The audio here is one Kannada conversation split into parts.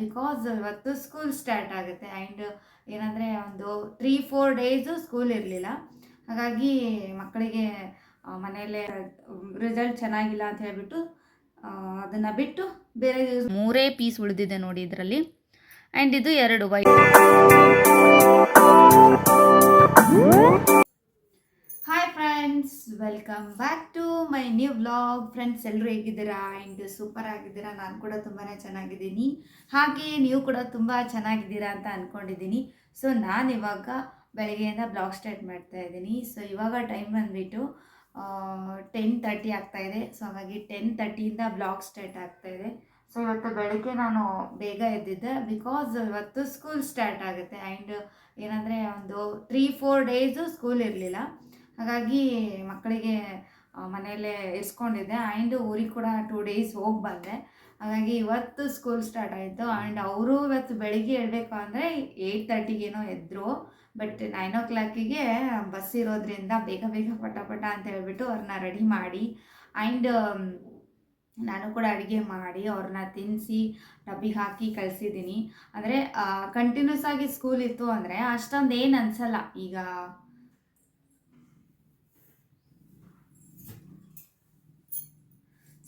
ಬಿಕಾಸ್ ಇವತ್ತು ಸ್ಕೂಲ್ ಸ್ಟಾರ್ಟ್ ಆಗುತ್ತೆ. ಆ್ಯಂಡ್ ಏನಂದರೆ ಒಂದು 3-4 ಡೇಸು ಸ್ಕೂಲ್ ಇರಲಿಲ್ಲ. ಹಾಗಾಗಿ ಮಕ್ಕಳಿಗೆ ಮನೆಯಲ್ಲೇ ರಿಸಲ್ಟ್ ಚೆನ್ನಾಗಿಲ್ಲ ಅಂತ ಹೇಳ್ಬಿಟ್ಟು ಅದನ್ನು ಬಿಟ್ಟು ಬೇರೆ 3 ಪೀಸ್ ಉಳಿದಿದೆ ನೋಡಿ ಇದರಲ್ಲಿ. ಆ್ಯಂಡ್ ಇದು 2 white. Hi friends, welcome back to my new vlog. Friends, ಎಲ್ಲರೂ ಹೇಗಿದ್ದೀರಾ? ಆ್ಯಂಡ್ ಸೂಪರ್ ಆಗಿದ್ದೀರಾ? ನಾನು ಕೂಡ ತುಂಬಾ ಚೆನ್ನಾಗಿದ್ದೀನಿ. ಹಾಗೆ ನೀವು ಕೂಡ ತುಂಬ ಚೆನ್ನಾಗಿದ್ದೀರಾ ಅಂತ ಅಂದ್ಕೊಂಡಿದ್ದೀನಿ. ಸೊ ನಾನು ಇವಾಗ ಬೆಳಗ್ಗೆಯಿಂದ ಬ್ಲಾಗ್ ಸ್ಟಾರ್ಟ್ ಮಾಡ್ತಾ ಇದ್ದೀನಿ. ಸೊ ಇವಾಗ ಟೈಮ್ ಬಂದುಬಿಟ್ಟು 10:30 ಆಗ್ತಾಯಿದೆ. ಸೊ ಹಾಗಾಗಿ 10:30ಇಂದ ಬ್ಲಾಗ್ ಸ್ಟಾರ್ಟ್ ಆಗ್ತಾಯಿದೆ. ಸೊ ಇವತ್ತು ಬೆಳಗ್ಗೆ ನಾನು ಬೇಗ ಎದ್ದಿದ್ದೆ ಬಿಕಾಸ್ ಇವತ್ತು ಸ್ಕೂಲ್ ಸ್ಟಾರ್ಟ್ ಆಗುತ್ತೆ. ಆ್ಯಂಡ್ ಏನಂದರೆ ಒಂದು 3-4 ಡೇಸು ಸ್ಕೂಲ್ ಇರಲಿಲ್ಲ. ಹಾಗಾಗಿ ಮಕ್ಕಳಿಗೆ ಮನೆಯಲ್ಲೇ ಇರಿಸ್ಕೊಂಡಿದ್ದೆ. ಆ್ಯಂಡ್ ಊರಿಗೆ ಕೂಡ 2 ಡೇಸ್ ಹೋಗಿ ಬಂದೆ. ಹಾಗಾಗಿ ಇವತ್ತು ಸ್ಕೂಲ್ ಸ್ಟಾರ್ಟ್ ಆಯಿತು. ಆ್ಯಂಡ್ ಅವರು ಇವತ್ತು ಬೆಳಿಗ್ಗೆ ಹೇಳಬೇಕು ಅಂದರೆ 8:30ಗೇನೋ ಎದ್ದರು. ಬಟ್ 9 o'clockಗೆ ಬಸ್ ಇರೋದ್ರಿಂದ ಬೇಗ ಬೇಗ ಪಟ ಅಂತ ಹೇಳ್ಬಿಟ್ಟು ಅವ್ರನ್ನ ರೆಡಿ ಮಾಡಿ, ಆ್ಯಂಡ್ ನಾನು ಕೂಡ ಅಡುಗೆ ಮಾಡಿ ಅವ್ರನ್ನ ತಿನ್ನಿಸಿ ಡಬ್ಬಿಗೆ ಹಾಕಿ ಕಳಿಸಿದ್ದೀನಿ. ಅಂದರೆ ಕಂಟಿನ್ಯೂಸ್ ಆಗಿ ಸ್ಕೂಲ್ ಇತ್ತು ಅಂದರೆ ಅಷ್ಟೊಂದು ಏನು ಅನಿಸಲ್ಲ. ಈಗ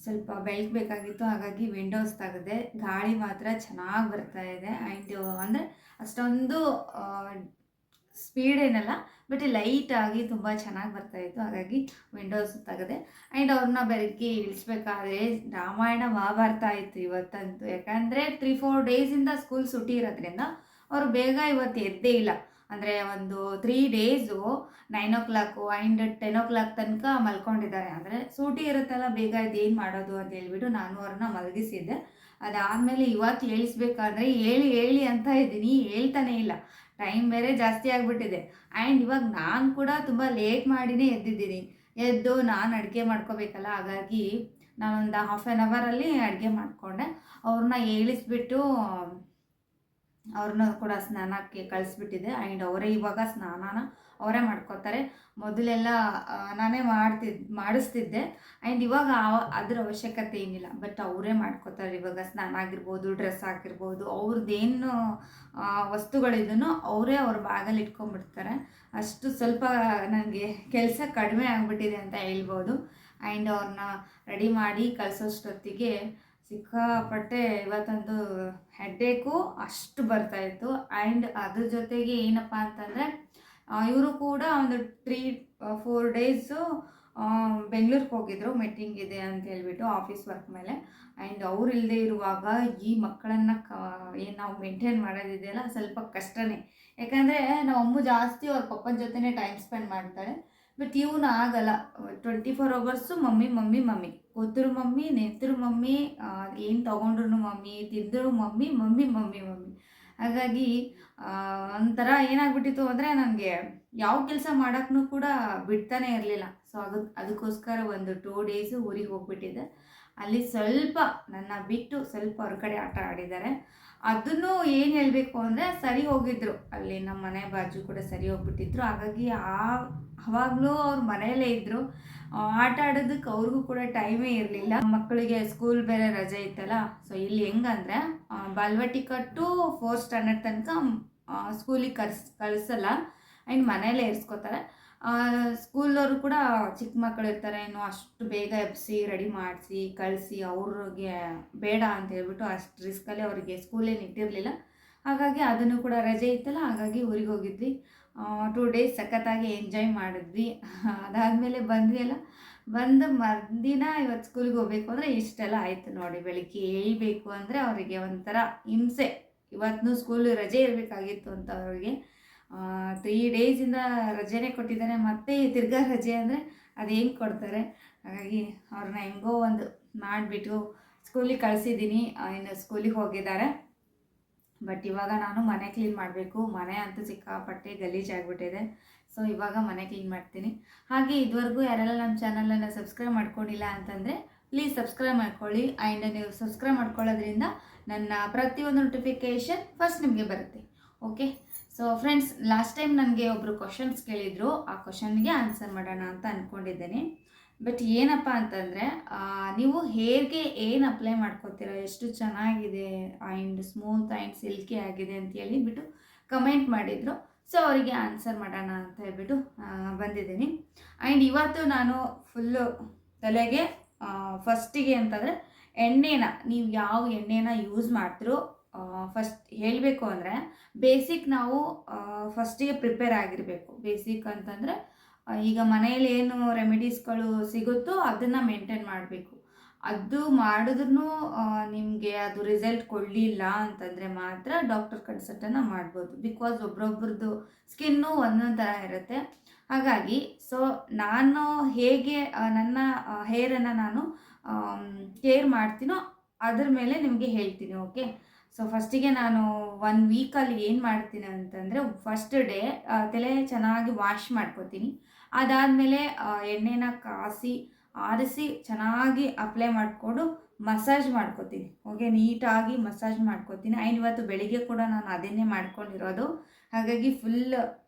ಸ್ವಲ್ಪ ಬೆಳಕಬೇಕಾಗಿತ್ತು, ಹಾಗಾಗಿ ವಿಂಡೋಸ್ ತೆಗೆದೆ. ಗಾಳಿ ಮಾತ್ರ ಚೆನ್ನಾಗಿ ಬರ್ತಾ ಇದೆ. ಆ್ಯಂಡ್ ಅಂದರೆ ಅಷ್ಟೊಂದು ಸ್ಪೀಡ್ ಏನಲ್ಲ, ಬಟ್ ಲೈಟಾಗಿ ತುಂಬ ಚೆನ್ನಾಗಿ ಬರ್ತಾಯಿತ್ತು. ಹಾಗಾಗಿ ವಿಂಡೋಸ್ ತೆಗೆದೆ. ಆ್ಯಂಡ್ ಅವ್ರನ್ನ ಬೆಳಗ್ಗೆ ಇಳಿಸ್ಬೇಕಾದ್ರೆ ರಾಮಾಯಣ ಮಹಾಭಾರತ ಆಯಿತು ಇವತ್ತಂತೂ. ಯಾಕಂದರೆ 3-4 ಡೇಸಿಂದ ಸ್ಕೂಲ್ ಸುಟಿ ಇರೋದ್ರಿಂದ ಅವರು ಬೇಗ ಇವತ್ತು ಎದ್ದೇ ಇಲ್ಲ. ಅಂದರೆ ಒಂದು 3 ಡೇಸು 9 o'clock ಆ್ಯಂಡ್ 10 o'clock ತನಕ ಮಲ್ಕೊಂಡಿದ್ದಾರೆ. ಅಂದರೆ ಸೂಟಿ ಇರುತ್ತಲ್ಲ, ಬೇಗ ಇದೇನು ಮಾಡೋದು ಅಂತ ಹೇಳ್ಬಿಟ್ಟು ನಾನು ಅವ್ರನ್ನ ಮಲಗಿಸಿದ್ದೆ. ಅದಾದಮೇಲೆ ಇವತ್ತು ಹೇಳಿಸ್ಬೇಕಾದ್ರೆ ಹೇಳಿ ಅಂತ ಇದ್ದೀನಿ, ಹೇಳ್ತಾನೇ ಇಲ್ಲ. ಟೈಮ್ ಬೇರೆ ಜಾಸ್ತಿ ಆಗಿಬಿಟ್ಟಿದೆ. ಆ್ಯಂಡ್ ಇವಾಗ ನಾನು ಕೂಡ ತುಂಬ ಲೇಟ್ ಮಾಡಿನೇ ಎದ್ದಿದ್ದೀನಿ. ಎದ್ದು ನಾನು ಅಡುಗೆ ಮಾಡ್ಕೋಬೇಕಲ್ಲ, ಹಾಗಾಗಿ ನಾನೊಂದು ಹಾಫ್ ಆನ್ ಅವರಲ್ಲಿ ಅಡುಗೆ ಮಾಡಿಕೊಂಡೆ. ಅವ್ರನ್ನ ಹೇಳಿಸ್ಬಿಟ್ಟು ಅವ್ರನ್ನ ಕೂಡ ಸ್ನಾನಕ್ಕೆ ಕಳಿಸ್ಬಿಟ್ಟಿದ್ದೆ. ಆ್ಯಂಡ್ ಅವರೇ ಇವಾಗ ಸ್ನಾನನ ಅವರೇ ಮಾಡ್ಕೋತಾರೆ. ಮೊದಲೆಲ್ಲ ನಾನೇ ಮಾಡಿಸ್ತಿದ್ದೆ. ಆ್ಯಂಡ್ ಇವಾಗ ಅದರ ಅವಶ್ಯಕತೆ ಏನಿಲ್ಲ, ಬಟ್ ಅವರೇ ಮಾಡ್ಕೋತಾರೆ. ಇವಾಗ ಸ್ನಾನ ಆಗಿರ್ಬೋದು, ಡ್ರೆಸ್ ಆಗಿರ್ಬೋದು, ಅವ್ರದ್ದೇನು ವಸ್ತುಗಳಿದ್ದನೋ ಅವರೇ ಅವ್ರ ಬ್ಯಾಗಲ್ಲಿ ಇಟ್ಕೊಂಡ್ಬಿಡ್ತಾರೆ. ಅಷ್ಟು ಸ್ವಲ್ಪ ನನಗೆ ಕೆಲಸ ಕಡಿಮೆ ಆಗಿಬಿಟ್ಟಿದೆ ಅಂತ ಹೇಳ್ಬೋದು. ಆ್ಯಂಡ್ ಅವ್ರನ್ನ ರೆಡಿ ಮಾಡಿ ಕಳಿಸೋಷ್ಟೊತ್ತಿಗೆ ಸಿಕ್ಕಾಪಟ್ಟೆ ಇವತ್ತಂತೂ ಹೆಡ್ಡೇಕು ಅಷ್ಟು ಬರ್ತಾಯಿತ್ತು. ಆ್ಯಂಡ್ ಅದ್ರ ಜೊತೆಗೆ ಏನಪ್ಪ ಅಂತಂದರೆ ಇವರು ಕೂಡ ಒಂದು 3-4 ಡೇಸು ಬೆಂಗಳೂರಿಗೆ ಹೋಗಿದ್ರು, ಮೀಟಿಂಗ್ ಇದೆ ಅಂತ ಹೇಳ್ಬಿಟ್ಟು ಆಫೀಸ್ ವರ್ಕ್ ಮೇಲೆ. ಆ್ಯಂಡ್ ಅವ್ರು ಇಲ್ಲದೆ ಇರುವಾಗ ಈ ಮಕ್ಕಳನ್ನು ಏನು ನಾವು ಮೇಂಟೈನ್ ಮಾಡೋದಿದೆಯಲ್ಲ ಸ್ವಲ್ಪ ಕಷ್ಟನೇ. ಯಾಕಂದರೆ ನಮ್ಮ ಅಮ್ಮ ಜಾಸ್ತಿ ಅವ್ರ ಪಪ್ಪನ ಜೊತೆನೇ ಟೈಮ್ ಸ್ಪೆಂಡ್ ಮಾಡ್ತಾಳೆ. ಬಟ್ ಇವನು ಆಗಲ್ಲ. 24 hours ಮಮ್ಮಿ ಕೂತರು ಮಮ್ಮಿ, ನಿಂತರು ಮಮ್ಮಿ, ಏನು ತೊಗೊಂಡ್ರು ಮಮ್ಮಿ, ತಿಂದರು ಮಮ್ಮಿ. ಹಾಗಾಗಿ ಒಂಥರ ಏನಾಗ್ಬಿಟ್ಟಿತ್ತು ಅಂದರೆ ನನಗೆ ಯಾವ ಕೆಲಸ ಮಾಡೋಕ್ಕೂ ಕೂಡ ಬಿಡ್ತಾನೆ ಇರಲಿಲ್ಲ. ಸೊ ಅದಕ್ಕೋಸ್ಕರ ಒಂದು 2 ಡೇಸು ಊರಿಗೆ ಹೋಗ್ಬಿಟ್ಟಿದ್ದೆ. ಅಲ್ಲಿ ಸ್ವಲ್ಪ ನನ್ನ ಬಿಟ್ಟು ಸ್ವಲ್ಪ ಹೊರಗಡೆ ಆಟ ಆಡಿದ್ದಾರೆ. ಅದನ್ನು ಏನು ಹೇಳಬೇಕು ಅಂದರೆ ಸರಿ ಹೋಗಿದ್ರು. ಅಲ್ಲಿ ನಮ್ಮ ಮನೆ ಬಾಜು ಕೂಡ ಸರಿ ಹೋಗ್ಬಿಟ್ಟಿದ್ರು. ಹಾಗಾಗಿ ಆವಾಗಲೂ ಅವ್ರು ಮನೆಯಲ್ಲೇ ಇದ್ದರು. ಆಟ ಆಡೋದಕ್ಕೆ ಅವ್ರಿಗೂ ಕೂಡ ಟೈಮೇ ಇರಲಿಲ್ಲ. ಮಕ್ಕಳಿಗೆ ಸ್ಕೂಲ್ ಬೇರೆ ರಜೆ ಇತ್ತಲ್ಲ. ಸೊ ಇಲ್ಲಿ ಹೆಂಗಂದರೆ ಬಾಲ್ವಾಟಿ ಕಟ್ಟು 4th standard ತನಕ ಸ್ಕೂಲಿಗೆ ಕಳಿಸಲ್ಲ. ಆ್ಯಂಡ್ ಮನೆಯಲ್ಲೇ ಇರಿಸ್ಕೋತಾರೆ. ಸ್ಕೂಲವರು ಕೂಡ ಚಿಕ್ಕ ಮಕ್ಕಳು ಇರ್ತಾರೆ, ಇನ್ನು ಅಷ್ಟು ಬೇಗ ಎಬ್ಬಿಸಿ ರೆಡಿ ಮಾಡಿಸಿ ಕಳಿಸಿ ಅವ್ರಿಗೆ ಬೇಡ ಅಂತ ಹೇಳ್ಬಿಟ್ಟು ಅಷ್ಟು ರಿಸ್ಕಲ್ಲಿ ಅವರಿಗೆ ಸ್ಕೂಲೇನು ಇಟ್ಟಿರಲಿಲ್ಲ. ಹಾಗಾಗಿ ಅದನ್ನು ಕೂಡ ರಜೆ ಇತ್ತಲ್ಲ, ಹಾಗಾಗಿ ಊರಿಗೆ ಹೋಗಿದ್ವಿ. 2 ಡೇಸ್ ಸಖತ್ತಾಗಿ ಎಂಜಾಯ್ ಮಾಡಿದ್ವಿ. ಅದಾದಮೇಲೆ ಬಂದ್ವಿ ಅಲ್ಲ, ಬಂದು ಮರುದಿನ ಇವತ್ತು ಸ್ಕೂಲಿಗೆ ಹೋಗಬೇಕು ಅಂದರೆ ಇಷ್ಟೆಲ್ಲ ಆಯಿತು ನೋಡಿ. ಬೆಳಿಗ್ಗೆ ಹೇಳ್ಬೇಕು ಅಂದರೆ ಅವರಿಗೆ ಒಂಥರ ಹಿಂಸೆ. ಇವತ್ತು ಸ್ಕೂಲು ರಜೆ ಇರಬೇಕಾಗಿತ್ತು ಅಂತ ಅವರಿಗೆ 3 ಡೇಸಿಂದ ರಜೆನೇ ಕೊಟ್ಟಿದ್ದಾರೆ. ಮತ್ತು ತಿರ್ಗಾ ರಜೆ ಅಂದರೆ ಅದು ಹೆಂಗೆ ಕೊಡ್ತಾರೆ. ಹಾಗಾಗಿ ಅವ್ರನ್ನ ಹೆಂಗೋ ಒಂದು ಮಾಡಿಬಿಟ್ಟು ಸ್ಕೂಲಿಗೆ ಕಳಿಸಿದ್ದೀನಿ. ಇನ್ನು ಸ್ಕೂಲಿಗೆ ಹೋಗಿದ್ದಾರೆ. ಬಟ್ ಇವಾಗ ನಾನು ಮನೆ ಕ್ಲೀನ್ ಮಾಡಬೇಕು. ಮನೆ ಅಂತೂ ಸಿಕ್ಕಾಪಟ್ಟೆ ಗಲೀಜಾಗಿಬಿಟ್ಟಿದೆ. ಸೊ ಇವಾಗ ಮನೆ ಕ್ಲೀನ್ ಮಾಡ್ತೀನಿ. ಹಾಗೆ ಇದುವರೆಗೂ ಯಾರೆಲ್ಲ ನಮ್ಮ ಚಾನಲನ್ನು ಸಬ್ಸ್ಕ್ರೈಬ್ ಮಾಡ್ಕೊಂಡಿಲ್ಲ ಅಂತಂದರೆ ಪ್ಲೀಸ್ ಸಬ್ಸ್ಕ್ರೈಬ್ ಮಾಡ್ಕೊಳ್ಳಿ. ಆ್ಯಂಡ್ ನೀವು ಸಬ್ಸ್ಕ್ರೈಬ್ ಮಾಡ್ಕೊಳ್ಳೋದ್ರಿಂದ ನನ್ನ ಪ್ರತಿಯೊಂದು ನೋಟಿಫಿಕೇಷನ್ ಫಸ್ಟ್ ನಿಮಗೆ ಬರುತ್ತೆ. Okay. So friends, last time ನನಗೆ ಒಬ್ಬರು ಕ್ವಶನ್ಸ್ ಕೇಳಿದರು. ಆ ಕ್ವಶನ್ಗೆ ಆನ್ಸರ್ ಮಾಡೋಣ ಅಂತ ಅಂದ್ಕೊಂಡಿದ್ದೇನೆ. ಬಟ್ ಏನಪ್ಪ ಅಂತಂದರೆ ನೀವು ಹೇರ್ಗೆ ಏನು ಅಪ್ಲೈ ಮಾಡ್ಕೋತೀರ, ಎಷ್ಟು ಚೆನ್ನಾಗಿದೆ ಆ್ಯಂಡ್ ಸ್ಮೂತ್ ಆ್ಯಂಡ್ ಸಿಲ್ಕಿ ಆಗಿದೆ ಅಂತ ಹೇಳಿಬಿಟ್ಟು ಕಮೆಂಟ್ ಮಾಡಿದರು. ಸೊ ಅವರಿಗೆ ಆನ್ಸರ್ ಮಾಡೋಣ ಅಂತ ಹೇಳ್ಬಿಟ್ಟು ಬಂದಿದ್ದೀನಿ. ಆ್ಯಂಡ್ ಇವತ್ತು ನಾನು ಫುಲ್ಲು ತಲೆಗೆ ಫಸ್ಟಿಗೆ ಅಂತಂದರೆ ಎಣ್ಣೆನ, ನೀವು ಯಾವ ಎಣ್ಣೆನ ಯೂಸ್ ಮಾಡ್ತೀರೋ ಫಸ್ಟ್ ಹೇಳಬೇಕು ಅಂದರೆ ಬೇಸಿಕ್ ನಾವು ಫಸ್ಟಿಗೆ ಪ್ರಿಪೇರ್ ಆಗಿರಬೇಕು. ಬೇಸಿಕ್ ಅಂತಂದರೆ ಈಗ ಮನೆಯಲ್ಲಿ ಏನು ರೆಮಿಡೀಸ್ಗಳು ಸಿಗುತ್ತೋ ಅದನ್ನು ಮೇಂಟೈನ್ ಮಾಡಬೇಕು. ಅದು ಮಾಡಿದ್ರೂ ನಿಮಗೆ ಅದು ರಿಸಲ್ಟ್ ಕೊಡಲಿಲ್ಲ ಅಂತಂದರೆ ಮಾತ್ರ ಡಾಕ್ಟರ್ ಕನ್ಸಲ್ಟನ್ನು ಮಾಡ್ಬೋದು. ಬಿಕಾಸ್ ಒಬ್ರೊಬ್ರದ್ದು ಸ್ಕಿನ್ನು ಒಂದೊಂದು ಥರ ಇರುತ್ತೆ. ಹಾಗಾಗಿ ಸೊ ನಾನು ಹೇಗೆ ನನ್ನ ಹೇರನ್ನು ನಾನು ಕೇರ್ ಮಾಡ್ತೀನೋ ಅದ್ರ ಮೇಲೆ ನಿಮಗೆ ಹೇಳ್ತೀನಿ. ಓಕೆ, ಸೊ ಫಸ್ಟಿಗೆ ನಾನು 1 ವೀಕಲ್ಲಿ ಏನು ಮಾಡ್ತೀನಿ ಅಂತಂದರೆ ಫಸ್ಟ್ ಡೇ ತಲೆ ಚೆನ್ನಾಗಿ ವಾಶ್ ಮಾಡ್ಕೋತೀನಿ. ಅದಾದಮೇಲೆ ಎಣ್ಣೆನ ಕಾಸಿ ಆರಿಸಿ ಚೆನ್ನಾಗಿ ಅಪ್ಲೈ ಮಾಡಿಕೊಂಡು ಮಸಾಜ್ ಮಾಡ್ಕೋತೀನಿ. ಓಕೆ, ನೀಟಾಗಿ ಮಸಾಜ್ ಮಾಡ್ಕೋತೀನಿ. ಆ್ಯಂಡ್ ಇವತ್ತು ಬೆಳಿಗ್ಗೆ ಕೂಡ ನಾನು ಅದನ್ನೇ ಮಾಡ್ಕೊಂಡಿರೋದು. ಹಾಗಾಗಿ ಫುಲ್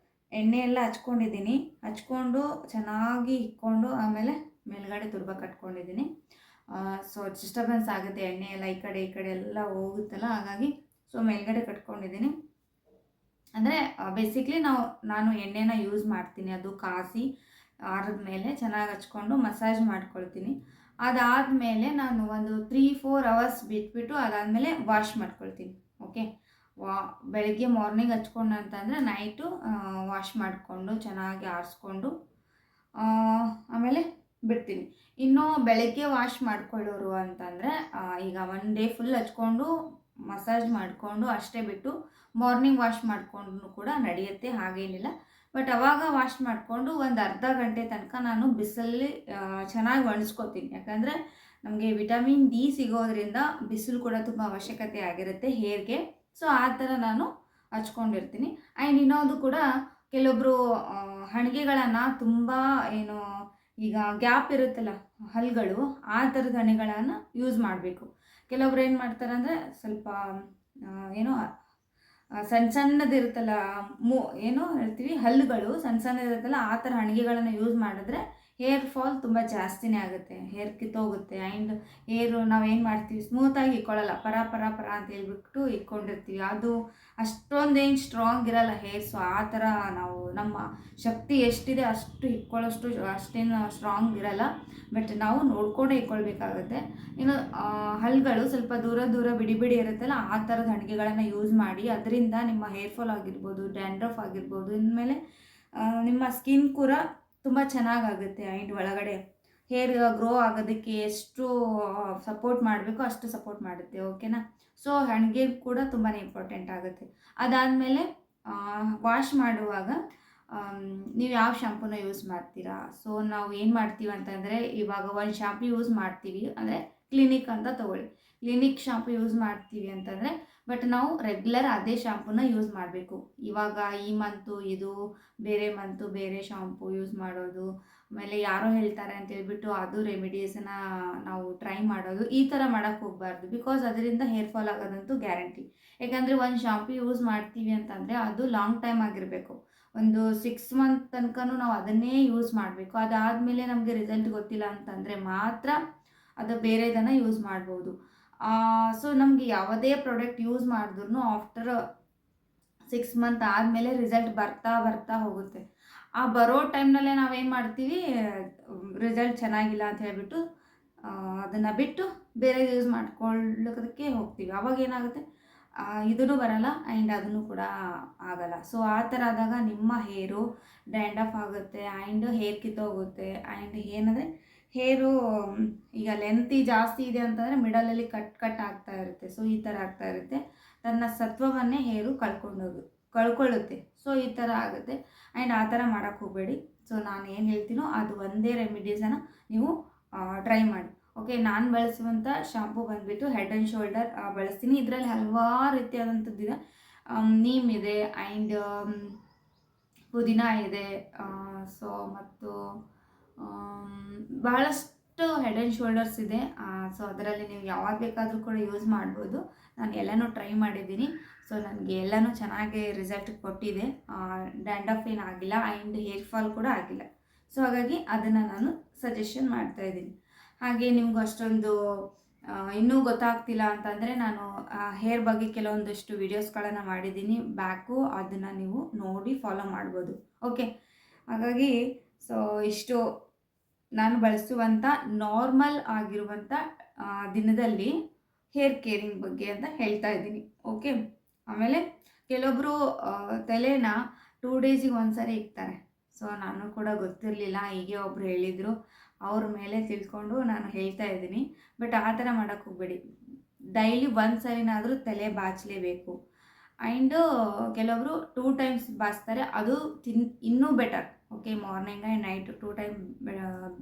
ಎಣ್ಣೆ ಎಲ್ಲ ಹಚ್ಕೊಂಡಿದ್ದೀನಿ. ಹಚ್ಕೊಂಡು ಚೆನ್ನಾಗಿ ಇಕ್ಕೊಂಡು ಆಮೇಲೆ ಮೇಲ್ಗಡೆ ತುರ್ಬ ಕಟ್ಕೊಂಡಿದ್ದೀನಿ. ಸೊ ಡಿಸ್ಟರ್ಬೆನ್ಸ್ ಆಗುತ್ತೆ, ಎಣ್ಣೆ ಎಲ್ಲ ಈ ಕಡೆ ಎಲ್ಲ ಹೋಗುತ್ತಲ್ಲ, ಹಾಗಾಗಿ ಸೊ ಮೇಲ್ಗಡೆ ಕಟ್ಕೊಂಡಿದ್ದೀನಿ. ಅಂದರೆ ಬೇಸಿಕ್ಲಿ ನಾನು ಎಣ್ಣೆನ ಯೂಸ್ ಮಾಡ್ತೀನಿ. ಅದು ಕಾಸಿ ಆರಿದ ಮೇಲೆ ಚೆನ್ನಾಗಿ ಹಚ್ಕೊಂಡು ಮಸಾಜ್ ಮಾಡ್ಕೊಳ್ತೀನಿ. ಅದಾದಮೇಲೆ ನಾನು ಒಂದು 3-4 ಅವರ್ಸ್ ಬಿಟ್ಬಿಟ್ಟು ಅದಾದಮೇಲೆ ವಾಶ್ ಮಾಡ್ಕೊಳ್ತೀನಿ. ಓಕೆ, ಬೆಳಗ್ಗೆ ಮಾರ್ನಿಂಗ್ ಹಚ್ಕೊಂಡು ಅಂತಂದರೆ ನೈಟು ವಾಶ್ ಮಾಡಿಕೊಂಡು ಚೆನ್ನಾಗಿ ಆರಿಸ್ಕೊಂಡು ಆಮೇಲೆ ಬಿಡ್ತೀನಿ. ಇನ್ನು ಬೆಳಗ್ಗೆ ವಾಶ್ ಮಾಡ್ಕೊಳ್ಳೋರು ಅಂತಂದರೆ ಈಗ 1 ಡೇ ಫುಲ್ ಹಚ್ಕೊಂಡು ಮಸಾಜ್ ಮಾಡಿಕೊಂಡು ಅಷ್ಟೇ ಬಿಟ್ಟು ಮಾರ್ನಿಂಗ್ ವಾಶ್ ಮಾಡಿಕೊಂಡು ಕೂಡ ನಡೆಯುತ್ತೆ, ಹಾಗೇನಿಲ್ಲ. ಬಟ್ ಅವಾಗ ವಾಶ್ ಮಾಡಿಕೊಂಡು ಒಂದು ಅರ್ಧ ಗಂಟೆ ತನಕ ನಾನು ಬಿಸಿಲಲ್ಲಿ ಚೆನ್ನಾಗಿ ಒಣಸ್ಕೋತೀನಿ. ಯಾಕಂದರೆ ನಮಗೆ ವಿಟಮಿನ್ ಡಿ ಸಿಗೋದ್ರಿಂದ ಬಿಸಿಲು ಕೂಡ ತುಂಬ ಅವಶ್ಯಕತೆ ಆಗಿರುತ್ತೆ ಹೇರ್ಗೆ. ಸೊ ಆ ಥರ ನಾನು ಹಚ್ಕೊಂಡಿರ್ತೀನಿ. ಆ್ಯಂಡ್ ಇನ್ನೊಂದು ಕೂಡ, ಕೆಲವೊಬ್ಬರು ಹಣಿಗೆಗಳನ್ನು ತುಂಬ ಏನು ಈಗ ಗ್ಯಾಪ್ ಇರುತ್ತಲ್ಲ ಹಲ್ಲುಗಳು, ಆ ಥರದ ಹಣಿಗಳನ್ನು ಯೂಸ್ ಮಾಡಬೇಕು. ಕೆಲವೊಬ್ರು ಏನು ಮಾಡ್ತಾರೆ ಅಂದರೆ ಸ್ವಲ್ಪ ಏನೋ ಸಣ್ಣದಿರುತ್ತಲ್ಲ ಏನೋ ಹೇಳ್ತೀವಿ ಹಲ್ಲುಗಳು ಸಣ್ಣದಿರುತ್ತಲ್ಲ, ಆ ಥರ ಹಣಿಗೆಗಳನ್ನು ಯೂಸ್ ಮಾಡಿದ್ರೆ ಹೇರ್ ಫಾಲ್ ತುಂಬ ಜಾಸ್ತಿನೇ ಆಗುತ್ತೆ, ಹೇರ್ ಕಿತ್ತೋಗುತ್ತೆ. ಆ್ಯಂಡ್ ಹೇರು ನಾವೇನು ಮಾಡ್ತೀವಿ ಸ್ಮೂತಾಗಿ ಇಕ್ಕೊಳ್ಳಲ್ಲ, ಪರ ಅಂತ ಹೇಳ್ಬಿಟ್ಟು ಇಕ್ಕೊಂಡಿರ್ತೀವಿ. ಅದು ಅಷ್ಟೊಂದೇನು ಸ್ಟ್ರಾಂಗ್ ಇರಲ್ಲ ಹೇರ್. ಸೊ ಆ ಥರ ನಾವು ನಮ್ಮ ಶಕ್ತಿ ಎಷ್ಟಿದೆ ಅಷ್ಟು ಇಕ್ಕೊಳ್ಳೋಷ್ಟು ಅಷ್ಟೇನು ಸ್ಟ್ರಾಂಗ್ ಇರಲ್ಲ. ಬಟ್ ನಾವು ನೋಡ್ಕೊಂಡೇ ಇಕ್ಕೊಳ್ಬೇಕಾಗುತ್ತೆ. ಇನ್ನು ಹಲ್ಲುಗಳು ಸ್ವಲ್ಪ ದೂರ ಬಿಡಿ ಇರುತ್ತಲ್ಲ, ಆ ಥರದ ಹಣಿಗೆಗಳನ್ನು ಯೂಸ್ ಮಾಡಿ. ಅದರಿಂದ ನಿಮ್ಮ ಹೇರ್ ಫಾಲ್ ಆಗಿರ್ಬೋದು, ಡ್ಯಾಂಡ್ರಫ್ ಆಗಿರ್ಬೋದು, ಇನ್ಮೇಲೆ ನಿಮ್ಮ ಸ್ಕಿನ್ ಕೂಡ ತುಂಬ ಚೆನ್ನಾಗಾಗುತ್ತೆ. ಆ್ಯಂಡ್ ಒಳಗಡೆ ಹೇರ್ ಗ್ರೋ ಆಗೋದಕ್ಕೆ ಎಷ್ಟು ಸಪೋರ್ಟ್ ಮಾಡಬೇಕು ಅಷ್ಟು ಸಪೋರ್ಟ್ ಮಾಡುತ್ತೆ. ಓಕೆನಾ? ಸೊ ಹಣಿಗೆ ಕೂಡ ತುಂಬಾ ಇಂಪಾರ್ಟೆಂಟ್ ಆಗುತ್ತೆ. ಅದಾದಮೇಲೆ ವಾಶ್ ಮಾಡುವಾಗ ನೀವು ಯಾವ ಶಾಂಪೂನ ಯೂಸ್ ಮಾಡ್ತೀರಾ? ಸೊ ನಾವು ಏನು ಮಾಡ್ತೀವಿ ಅಂತಂದರೆ, ಇವಾಗ ಒಂದು ಶಾಂಪು ಯೂಸ್ ಮಾಡ್ತೀವಿ ಅಂದರೆ ಕ್ಲಿನಿಕ್ ಅಂತ ತೊಗೊಳ್ಳಿ. ಕ್ಲಿನಿಕ್ ಶಾಂಪು ಯೂಸ್ ಮಾಡ್ತೀವಿ ಅಂತಂದರೆ, ಬಟ್ ನಾವು ರೆಗ್ಯುಲರ್ ಅದೇ ಶಾಂಪೂನ ಯೂಸ್ ಮಾಡಬೇಕು. ಇವಾಗ ಈ ಮಂತು ಇದು, ಬೇರೆ ಮಂತು ಬೇರೆ ಶಾಂಪು ಯೂಸ್ ಮಾಡೋದು, ಆಮೇಲೆ ಯಾರೋ ಹೇಳ್ತಾರೆ ಅಂತ ಹೇಳ್ಬಿಟ್ಟು ಅದು ರೆಮಿಡೀಸನ್ನ ನಾವು ಟ್ರೈ ಮಾಡೋದು, ಈ ಥರ ಮಾಡೋಕ್ಕೆ ಹೋಗಬಾರ್ದು. ಬಿಕಾಸ್ ಅದರಿಂದ ಹೇರ್ ಫಾಲ್ ಆಗೋದಂತೂ ಗ್ಯಾರಂಟಿ. ಯಾಕಂದರೆ ಒಂದು ಶಾಂಪು ಯೂಸ್ ಮಾಡ್ತೀವಿ ಅಂತಂದರೆ ಅದು ಲಾಂಗ್ ಟೈಮ್ ಆಗಿರಬೇಕು. ಒಂದು 6 ಮಂತ್ ತನಕನೂ ನಾವು ಅದನ್ನೇ ಯೂಸ್ ಮಾಡಬೇಕು. ಅದಾದಮೇಲೆ ನಮಗೆ ರಿಸಲ್ಟ್ ಗೊತ್ತಿಲ್ಲ ಅಂತಂದರೆ ಮಾತ್ರ ಅದು ಬೇರೆದನ್ನು ಯೂಸ್ ಮಾಡ್ಬೋದು. ಸೊ ನಮಗೆ ಯಾವುದೇ ಪ್ರಾಡಕ್ಟ್ ಯೂಸ್ ಮಾಡಿದ್ರೂ ಆಫ್ಟರ್ 6 ಮಂತ್ ಆದಮೇಲೆ ರಿಸಲ್ಟ್ ಬರ್ತಾ ಹೋಗುತ್ತೆ. ಆ ಬರೋ ಟೈಮ್ನಲ್ಲೇ ನಾವೇನು ಮಾಡ್ತೀವಿ, ರಿಸಲ್ಟ್ ಚೆನ್ನಾಗಿಲ್ಲ ಅಂತ ಹೇಳ್ಬಿಟ್ಟು ಅದನ್ನು ಬಿಟ್ಟು ಬೇರೆ ಯೂಸ್ ಮಾಡ್ಕೊಳ್ಳೋದಕ್ಕೆ ಹೋಗ್ತೀವಿ. ಅವಾಗ ಏನಾಗುತ್ತೆ, ಇದೂ ಬರಲ್ಲ ಆ್ಯಂಡ್ ಅದನ್ನು ಕೂಡ ಆಗಲ್ಲ. ಸೊ ಆ ಥರ ಆದಾಗ ನಿಮ್ಮ ಹೇರು ಡ್ಯಾಂಡ್ರಫ್ ಆಗುತ್ತೆ ಆ್ಯಂಡ್ ಹೇರ್ ಕಿತ್ತೋಗುತ್ತೆ. ಆ್ಯಂಡ್ ಏನಂದರೆ ಹೇರು ಈಗ ಲೆಂತಿ ಜಾಸ್ತಿ ಇದೆ ಅಂತಂದರೆ ಮಿಡಲಲ್ಲಿ ಕಟ್ ಆಗ್ತಾ ಇರುತ್ತೆ. ಸೊ ಈ ಥರ ಆಗ್ತಾ ಇರುತ್ತೆ, ತನ್ನ ಸತ್ವವನ್ನೇ ಹೇರು ಕಳ್ಕೊಳ್ಳುತ್ತೆ. ಸೊ ಈ ಥರ ಆಗುತ್ತೆ. ಆ್ಯಂಡ್ ಆ ಥರ ಮಾಡೋಕ್ಕೆ ಹೋಗಬೇಡಿ. ಸೊ ನಾನು ಏನು ಹೇಳ್ತೀನೋ ಅದು ಒಂದೇ ರೆಮಿಡೀಸನ್ನು ನೀವು ಟ್ರೈ ಮಾಡಿ. ಓಕೆ, ನಾನು ಬಳಸುವಂಥ ಶಾಂಪೂ ಬಂದುಬಿಟ್ಟು ಹೆಡ್ ಆ್ಯಂಡ್ ಶೋಲ್ಡರ್ ಬಳಸ್ತೀನಿ. ಇದರಲ್ಲಿ ಹಲವಾರು ರೀತಿಯಾದಂಥದ್ದಿದೆ. ನೀಮ್ ಇದೆ ಆ್ಯಂಡ್ ಪುದೀನ ಇದೆ. ಸೊ ಮತ್ತು ಬಹಳಷ್ಟು ಹೆಡ್ ಆ್ಯಂಡ್ ಶೋಲ್ಡರ್ಸ್ ಇದೆ. ಸೊ ಅದರಲ್ಲಿ ನೀವು ಯಾವಾಗ ಬೇಕಾದರೂ ಕೂಡ ಯೂಸ್ ಮಾಡ್ಬೋದು. ನಾನು ಎಲ್ಲನೂ ಟ್ರೈ ಮಾಡಿದ್ದೀನಿ. ಸೊ ನನಗೆ ಎಲ್ಲನೂ ಚೆನ್ನಾಗಿ ರಿಸಲ್ಟ್ ಕೊಟ್ಟಿದೆ. ಡ್ಯಾಂಡ್ರಫ್ ಏನಾಗಿಲ್ಲ ಆ್ಯಂಡ್ ಹೇರ್ ಫಾಲ್ ಕೂಡ ಆಗಿಲ್ಲ. ಸೊ ಹಾಗಾಗಿ ಅದನ್ನು ನಾನು ಸಜೆಷನ್ ಮಾಡ್ತಾಯಿದ್ದೀನಿ. ಹಾಗೆ ನಿಮ್ಗೆ ಅಷ್ಟೊಂದು ಇನ್ನೂ ಗೊತ್ತಾಗ್ತಿಲ್ಲ ಅಂತಂದರೆ ನಾನು ಹೇರ್ ಬಗ್ಗೆ ಕೆಲವೊಂದಷ್ಟು ವೀಡಿಯೋಸ್ಗಳನ್ನು ಮಾಡಿದ್ದೀನಿ ಬ್ಯಾಕು, ಅದನ್ನು ನೀವು ನೋಡಿ ಫಾಲೋ ಮಾಡ್ಬೋದು. ಓಕೆ, ಹಾಗಾಗಿ ಸೊ ಇಷ್ಟು ನಾನು ಬಳಸುವಂಥ ನಾರ್ಮಲ್ ಆಗಿರುವಂಥ ದಿನದಲ್ಲಿ ಹೇರ್ ಕೇರಿಂಗ್ ಬಗ್ಗೆ ಅಂತ ಹೇಳ್ತಾ ಇದ್ದೀನಿ. ಓಕೆ, ಆಮೇಲೆ ಕೆಲವೊಬ್ಬರು ತಲೆನ 2 ಡೇಸಿಗೆ ಒಂದ್ಸರಿ ಇಕ್ತಾರೆ. ಸೊ ನಾನು ಕೂಡ ಗೊತ್ತಿರಲಿಲ್ಲ, ಹೀಗೆ ಒಬ್ರು ಹೇಳಿದರು, ಅವ್ರ ಮೇಲೆ ತಿಳ್ಕೊಂಡು ನಾನು ಹೇಳ್ತಾ ಇದ್ದೀನಿ. ಬಟ್ ಆ ಥರ ಮಾಡೋಕ್ಕೆ ಹೋಗಬೇಡಿ. ಡೈಲಿ ಒಂದು ಸರಿನಾದರೂ ತಲೆ ಬಾಚಲೇಬೇಕು. ಆ್ಯಂಡು ಕೆಲವರು 2 ಟೈಮ್ಸ್ ಬಾಚ್ತಾರೆ, ಅದು ಇನ್ನೂ better. Okay, morning and night 2 time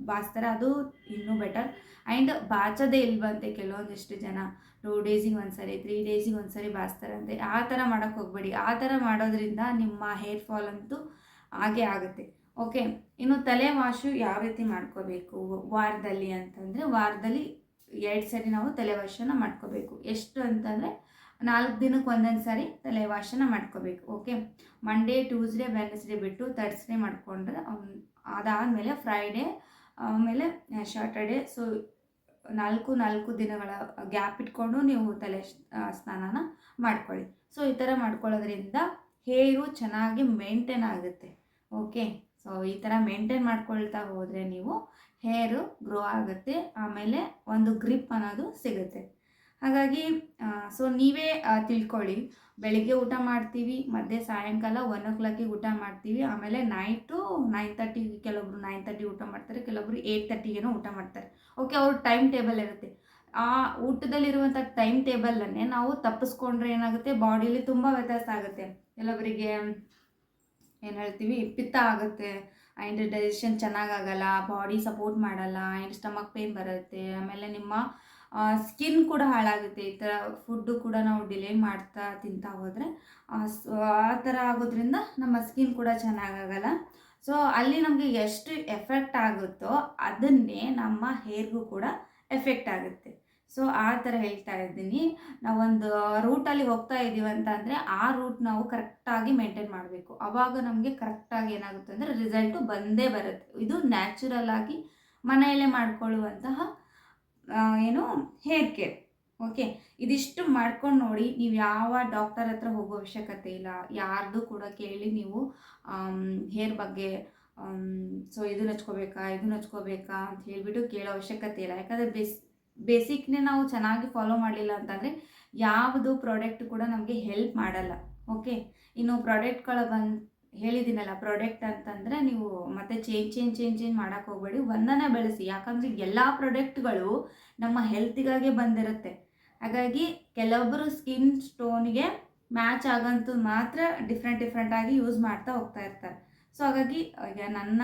ಬಾಚ್ತಾರೆ, ಅದು ಇನ್ನೂ ಬೆಟರ್. ಆ್ಯಂಡ್ ಬಾಚೋದೇ ಇಲ್ವಂತೆ ಕೆಲವೊಂದಿಷ್ಟು ಜನ, 2 ಡೇಸಿಗೆ ಒಂದ್ಸರಿ 3 ಡೇಸಿಗೆ ಒಂದ್ಸರಿ ಬಾಚ್ತಾರಂತೆ. ಆ ಥರ ಮಾಡೋಕ್ಕೆ ಹೋಗಬೇಡಿ. ಆ ಥರ ಮಾಡೋದ್ರಿಂದ ನಿಮ್ಮ ಹೇರ್ ಫಾಲ್ ಅಂತೂ ಹಾಗೇ ಆಗುತ್ತೆ. ಓಕೆ, ಇನ್ನು ತಲೆ ವಾಶು ಯಾವ ರೀತಿ ಮಾಡ್ಕೋಬೇಕು ವಾರದಲ್ಲಿ ಅಂತಂದರೆ, ವಾರದಲ್ಲಿ 2 ಸರಿ ನಾವು ತಲೆ ವಾಶನ್ನು ಮಾಡ್ಕೋಬೇಕು. ಎಷ್ಟು ಅಂತಂದರೆ 4 ದಿನಕ್ಕೆ ಒಂದೊಂದು ಸಾರಿ ತಲೆ ವಾಶನ್ನು ಮಾಡ್ಕೋಬೇಕು. ಓಕೆ, ಮಂಡೇ, ಟ್ಯೂಸ್ಡೇ, ವೆನ್ಸ್ಡೇ ಬಿಟ್ಟು ಥರ್ಸ್ಡೇ ಮಾಡಿಕೊಂಡ್ರೆ ಅದಾದಮೇಲೆ ಫ್ರೈಡೇ, ಆಮೇಲೆ ಸ್ಯಾಟರ್ಡೇ, ಸೊ 4 ದಿನಗಳ ಗ್ಯಾಪ್ ಇಟ್ಕೊಂಡು ನೀವು ತಲೆ ಸ್ನಾನನ ಮಾಡ್ಕೊಳ್ಳಿ. ಸೊ ಈ ಥರ ಮಾಡ್ಕೊಳ್ಳೋದ್ರಿಂದ ಹೇರು ಚೆನ್ನಾಗಿ ಮೇಂಟೈನ್ ಆಗುತ್ತೆ. ಓಕೆ, ಸೊ ಈ ಥರ ಮೇಂಟೈನ್ ಮಾಡ್ಕೊಳ್ತಾ ಹೋದರೆ ನೀವು ಹೇರು ಗ್ರೋ ಆಗುತ್ತೆ, ಆಮೇಲೆ ಒಂದು ಗ್ರಿಪ್ ಅನ್ನೋದು ಸಿಗುತ್ತೆ. ಹಾಗಾಗಿ ಸೊ ನೀವೇ ತಿಳ್ಕೊಳ್ಳಿ. ಬೆಳಿಗ್ಗೆ ಊಟ ಮಾಡ್ತೀವಿ, ಮಧ್ಯೆ ಸಾಯಂಕಾಲ 1 o'clock ಊಟ ಮಾಡ್ತೀವಿ, ಆಮೇಲೆ ನೈಟು 9:30, ಕೆಲವೊಬ್ರು 9:30 ಊಟ ಮಾಡ್ತಾರೆ, ಕೆಲವೊಬ್ರು 8:30 ಊಟ ಮಾಡ್ತಾರೆ. ಓಕೆ, ಅವ್ರ ಟೈಮ್ ಟೇಬಲ್ ಇರುತ್ತೆ. ಆ ಊಟದಲ್ಲಿರುವಂಥ ಟೈಮ್ ಟೇಬಲನ್ನೇ ನಾವು ತಪ್ಪಿಸ್ಕೊಂಡ್ರೆ ಏನಾಗುತ್ತೆ, ಬಾಡಿಯಲ್ಲಿ ತುಂಬ ವ್ಯತ್ಯಾಸ ಆಗುತ್ತೆ. ಕೆಲವರಿಗೆ ಏನು ಹೇಳ್ತೀವಿ, ಪಿತ್ತ ಆಗುತ್ತೆ, ಆ್ಯಂಡ್ ಡೈಜೆಷನ್ ಚೆನ್ನಾಗಾಗಲ್ಲ, ಬಾಡಿ ಸಪೋರ್ಟ್ ಮಾಡಲ್ಲ, ಆ್ಯಂಡ್ ಸ್ಟಮಕ್ ಪೇನ್ ಬರುತ್ತೆ, ಆಮೇಲೆ ನಿಮ್ಮ ಸ್ಕಿನ್ ಕೂಡ ಹಾಳಾಗುತ್ತೆ. ಈ ಥರ ಫುಡ್ಡು ಕೂಡ ನಾವು ಡಿಲೇ ಮಾಡ್ತಾ ತಿಂತಾ ಹೋದರೆ ಆ ಥರ ಆಗೋದ್ರಿಂದ ನಮ್ಮ ಸ್ಕಿನ್ ಕೂಡ ಚೆನ್ನಾಗಾಗಲ್ಲ. ಸೊ ಅಲ್ಲಿ ನಮಗೆ ಎಷ್ಟು ಎಫೆಕ್ಟ್ ಆಗುತ್ತೋ ಅದನ್ನೇ ನಮ್ಮ ಹೇರ್ಗೂ ಕೂಡ ಎಫೆಕ್ಟ್ ಆಗುತ್ತೆ. ಸೊ ಆ ಥರ ಹೇಳ್ತಾ ಇದ್ದೀನಿ. ನಾವೊಂದು ರೂಟಲ್ಲಿ ಹೋಗ್ತಾ ಇದ್ದೀವಿ ಅಂತಂದರೆ ಆ ರೂಟ್ ನಾವು ಕರೆಕ್ಟಾಗಿ ಮೇಂಟೈನ್ ಮಾಡಬೇಕು. ಆವಾಗ ನಮಗೆ ಕರೆಕ್ಟಾಗಿ ಏನಾಗುತ್ತೆ ಅಂದರೆ ರಿಸಲ್ಟು ಬಂದೇ ಬರುತ್ತೆ. ಇದು ನ್ಯಾಚುರಲ್ ಆಗಿ ಮನೆಯಲ್ಲೇ ಮಾಡಿಕೊಳ್ಳುವಂತಹ ಏನು ಹೇರ್ ಕೇರ್. ಓಕೆ, ಇದಿಷ್ಟು ಮಾಡ್ಕೊಂಡು ನೋಡಿ. ನೀವು ಯಾವ ಡಾಕ್ಟರ್ ಹತ್ರ ಹೋಗೋ ಅವಶ್ಯಕತೆ ಇಲ್ಲ, ಯಾರ್ದು ಕೂಡ ಕೇಳಿ ನೀವು ಹೇರ್ ಬಗ್ಗೆ ಸೊ ಇದನ್ನ ಹಚ್ಕೋಬೇಕಾ ಅಂತ ಹೇಳಿಬಿಟ್ಟು ಕೇಳೋ ಅವಶ್ಯಕತೆ ಇಲ್ಲ. ಯಾಕಂದರೆ ಬೇಸಿಕ್ನೇ ನಾವು ಚೆನ್ನಾಗಿ ಫಾಲೋ ಮಾಡಲಿಲ್ಲ ಅಂತಂದರೆ ಯಾವುದು ಪ್ರಾಡಕ್ಟ್ ಕೂಡ ನಮಗೆ ಹೆಲ್ಪ್ ಮಾಡಲ್ಲ. ಓಕೆ, ಇನ್ನು ಪ್ರಾಡಕ್ಟ್ಗಳ ಹೇಳಿದ್ದೀನಲ್ಲ, ಪ್ರಾಡಕ್ಟ್ ಅಂತಂದರೆ ನೀವು ಮತ್ತೆ ಚೇಂಜ್ ಮಾಡೋಕ್ಕೆ ಹೋಗಬೇಡಿ, ಒಂದನ್ನೇ ಬೆಳೆಸಿ. ಯಾಕಂದರೆ ಎಲ್ಲ ಪ್ರಾಡಕ್ಟ್ಗಳು ನಮ್ಮ ಹೆಲ್ತಿಗಾಗೆ ಬಂದಿರುತ್ತೆ. ಹಾಗಾಗಿ ಕೆಲವೊಬ್ಬರು ಸ್ಕಿನ್ ಸ್ಟೋನಿಗೆ ಮ್ಯಾಚ್ ಆಗಂತೂ ಮಾತ್ರ ಡಿಫ್ರೆಂಟಾಗಿ ಯೂಸ್ ಮಾಡ್ತಾ ಹೋಗ್ತಾ ಇರ್ತಾರೆ. ಸೊ ಹಾಗಾಗಿ ಈಗ ನನ್ನ